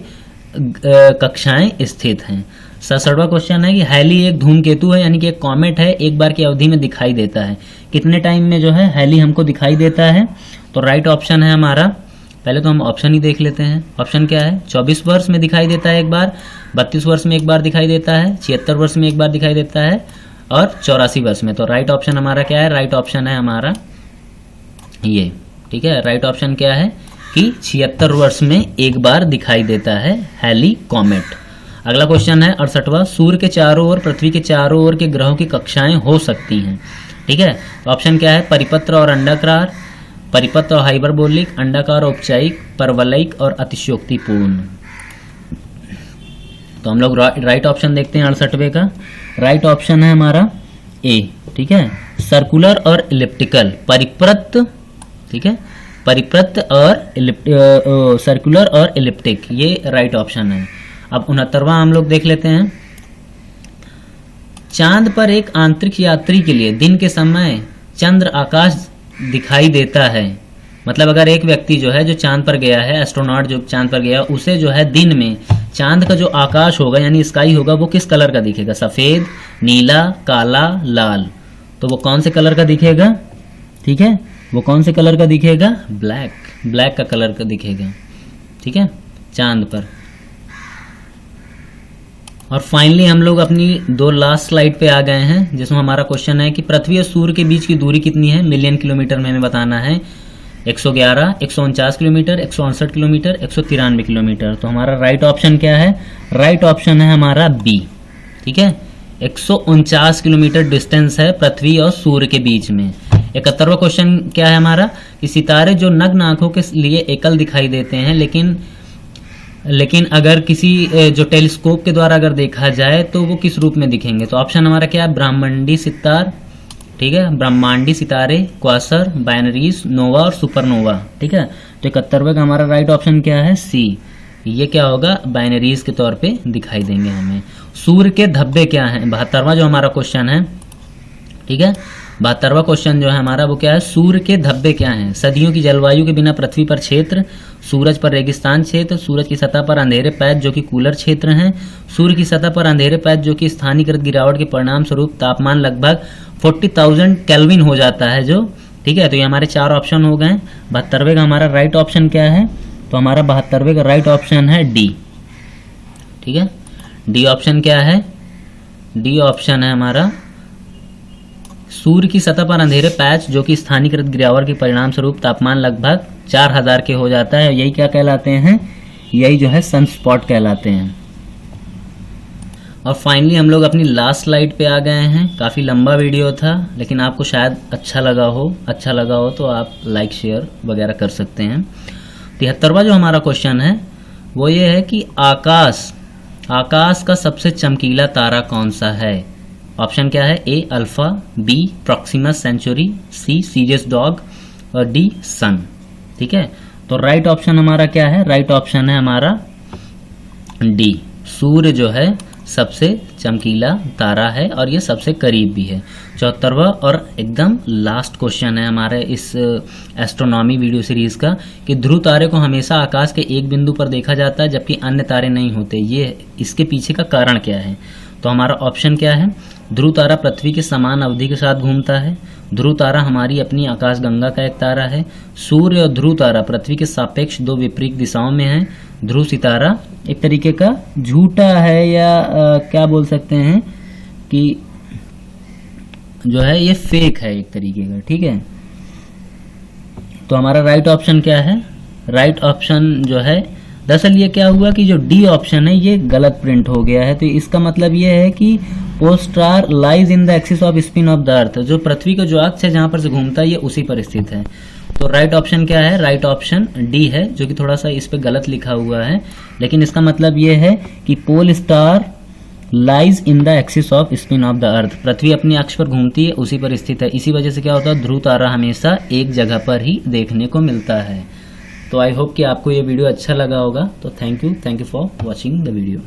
कक्षाएं स्थित हैं। 67वां क्वेश्चन है कि हैली एक धूमकेतु है, यानी कि एक कॉमेट है, एक बार की अवधि में दिखाई देता है। कितने टाइम में जो है हैली हमको दिखाई देता है, तो राइट ऑप्शन है हमारा, पहले तो हम ऑप्शन ही देख लेते हैं। ऑप्शन क्या है, 24 वर्ष में दिखाई देता है एक बार, 32 वर्ष में एक बार दिखाई देता है, 76 वर्ष में एक बार दिखाई देता है और 84 वर्ष में। तो राइट ऑप्शन हमारा क्या है, राइट ऑप्शन है हमारा ये। ठीक है, राइट ऑप्शन क्या है कि 76 वर्ष में एक बार दिखाई देता है हैली कॉमेट। अगला क्वेश्चन है 68वां, सूर्य के चारों ओर, पृथ्वी के चारों ओर के ग्रहों की कक्षाएं हो सकती हैं। ठीक है, ऑप्शन क्या है, परिपत्र और अंडाकार, परिपत्र और हाइपरबोलिक, अंडाकार और औपचारिक, परवलयिक और अतिशयोक्तिपूर्ण। तो हम लोग राइट ऑप्शन देखते हैं 68वें का। राइट ऑप्शन है हमारा ए। ठीक है, सर्कुलर और इलिप्टिकल, परिपृत, ठीक है, परिपृत और सर्कुलर और इलिप्टिक, ये राइट ऑप्शन है। अब 69वां हम लोग देख लेते हैं। चांद पर एक अंतरिक्ष यात्री के लिए दिन के समय चंद्र आकाश दिखाई देता है, मतलब अगर एक व्यक्ति जो है जो चांद पर गया है, एस्ट्रोनॉट जो चांद पर गया, उसे जो है दिन में चांद का जो आकाश होगा यानी स्काई होगा वो किस कलर का दिखेगा, सफेद, नीला, काला, लाल। तो वो कौन से कलर का दिखेगा, ठीक है, वो कौन से कलर का दिखेगा, ब्लैक, ब्लैक का कलर का दिखेगा। ठीक है, चांद पर। और फाइनली हम लोग अपनी दो लास्ट स्लाइड पे आ गए हैं, जिसमें हमारा क्वेश्चन है कि पृथ्वी और सूर्य के बीच की दूरी कितनी है, मिलियन किलोमीटर में हमें बताना है। 111, 149 किलोमीटर, 168 किलोमीटर, 193 किलोमीटर। तो हमारा राइट ऑप्शन क्या है, राइट ऑप्शन है हमारा बी। ठीक है, 149 किलोमीटर डिस्टेंस है पृथ्वी और सूर्य के बीच में। 71वां क्वेश्चन क्या है हमारा कि सितारे जो नग्न आंखों के लिए एकल दिखाई देते हैं, लेकिन अगर किसी जो टेलीस्कोप के द्वारा अगर देखा जाए तो वो किस रूप में दिखेंगे। तो ऑप्शन हमारा क्या है, ब्रह्मांडी सितार, ठीक है, ब्रह्मांडी सितारे, क्वासर, बाइनरीज, नोवा और सुपरनोवा। ठीक है, तो 71वें का हमारा राइट ऑप्शन क्या है, सी। ये क्या होगा, बाइनरीज के तौर पे दिखाई देंगे हमें। सूर्य के धब्बे क्या हैं, 72वां जो हमारा क्वेश्चन है। ठीक है, 72वां क्वेश्चन जो है हमारा वो क्या है, सूर्य के धब्बे क्या हैं। सदियों की जलवायु के बिना पृथ्वी पर क्षेत्र, सूरज पर रेगिस्तान क्षेत्र, सूरज की सतह पर अंधेरे पैच जो कि कूलर क्षेत्र हैं, सूर्य की सतह पर अंधेरे पैच जो कि स्थानीयकृत गिरावट के परिणाम स्वरूप तापमान लगभग 40,000 केल्विन हो जाता है जो। ठीक है, तो ये हमारे 4 ऑप्शन हो गए। 72वें का हमारा राइट ऑप्शन क्या है, तो हमारा 72वें का राइट ऑप्शन है डी। ठीक है, डी ऑप्शन क्या है, डी ऑप्शन है हमारा सूर्य की सतह पर अंधेरे पैच जो कि स्थानीयकृत गिरावट के परिणाम स्वरूप तापमान लगभग 4000 के हो जाता है। यही क्या कहलाते हैं, यही जो है सन स्पॉट कहलाते हैं। और फाइनली हम लोग अपनी लास्ट स्लाइड पे आ गए हैं। काफ़ी लंबा वीडियो था, लेकिन आपको शायद अच्छा लगा हो तो आप लाइक शेयर वगैरह कर सकते हैं। 73वां जो हमारा क्वेश्चन है वो ये है कि आकाश का सबसे चमकीला तारा कौन सा है। ऑप्शन क्या है, ए अल्फा, बी प्रॉक्सिमा सेंचुरी, सी सीरियस डॉग और डी सन। ठीक है, तो राइट ऑप्शन हमारा क्या है, राइट ऑप्शन है हमारा डी। सूर्य जो है सबसे चमकीला तारा है और ये सबसे करीब भी है। 74वां और एकदम लास्ट क्वेश्चन है हमारे इस एस्ट्रोनॉमी वीडियो सीरीज का कि ध्रुव तारे को हमेशा आकाश के एक बिंदु पर देखा जाता है जबकि अन्य तारे नहीं होते, ये इसके पीछे का कारण क्या है? तो हमारा ऑप्शन क्या है? ध्रुव तारा पृथ्वी की समान अवधि के साथ घूमता है, ध्रुव तारा हमारी अपनी आकाशगंगा का एक तारा है, सूर्य और ध्रुव तारा पृथ्वी के सापेक्ष दो विपरीत दिशाओं में है, ध्रुव सितारा एक तरीके का झूठा है या क्या बोल सकते हैं कि जो है ये फेक है एक तरीके का, ठीक है। तो हमारा राइट ऑप्शन क्या है? राइट ऑप्शन जो है, दरअसल ये क्या हुआ कि जो डी ऑप्शन है ये गलत प्रिंट हो गया है। तो इसका मतलब ये है कि post star lies in the axis of spin of the अर्थ, जो पृथ्वी का जो अक्ष है जहां पर से घूमता है ये उसी पर स्थित है। तो राइट ऑप्शन क्या है? राइट ऑप्शन डी है, जो कि थोड़ा सा इस पे गलत लिखा हुआ है, लेकिन इसका मतलब ये है कि pole star lies in the axis of spin of the earth, पृथ्वी अपनी अक्ष पर घूमती है उसी पर स्थित है। इसी वजह से क्या होता है, ध्रुव तारा हमेशा एक जगह पर ही देखने को मिलता है। तो आई होप कि आपको ये वीडियो अच्छा लगा होगा। तो thank you for watching the video.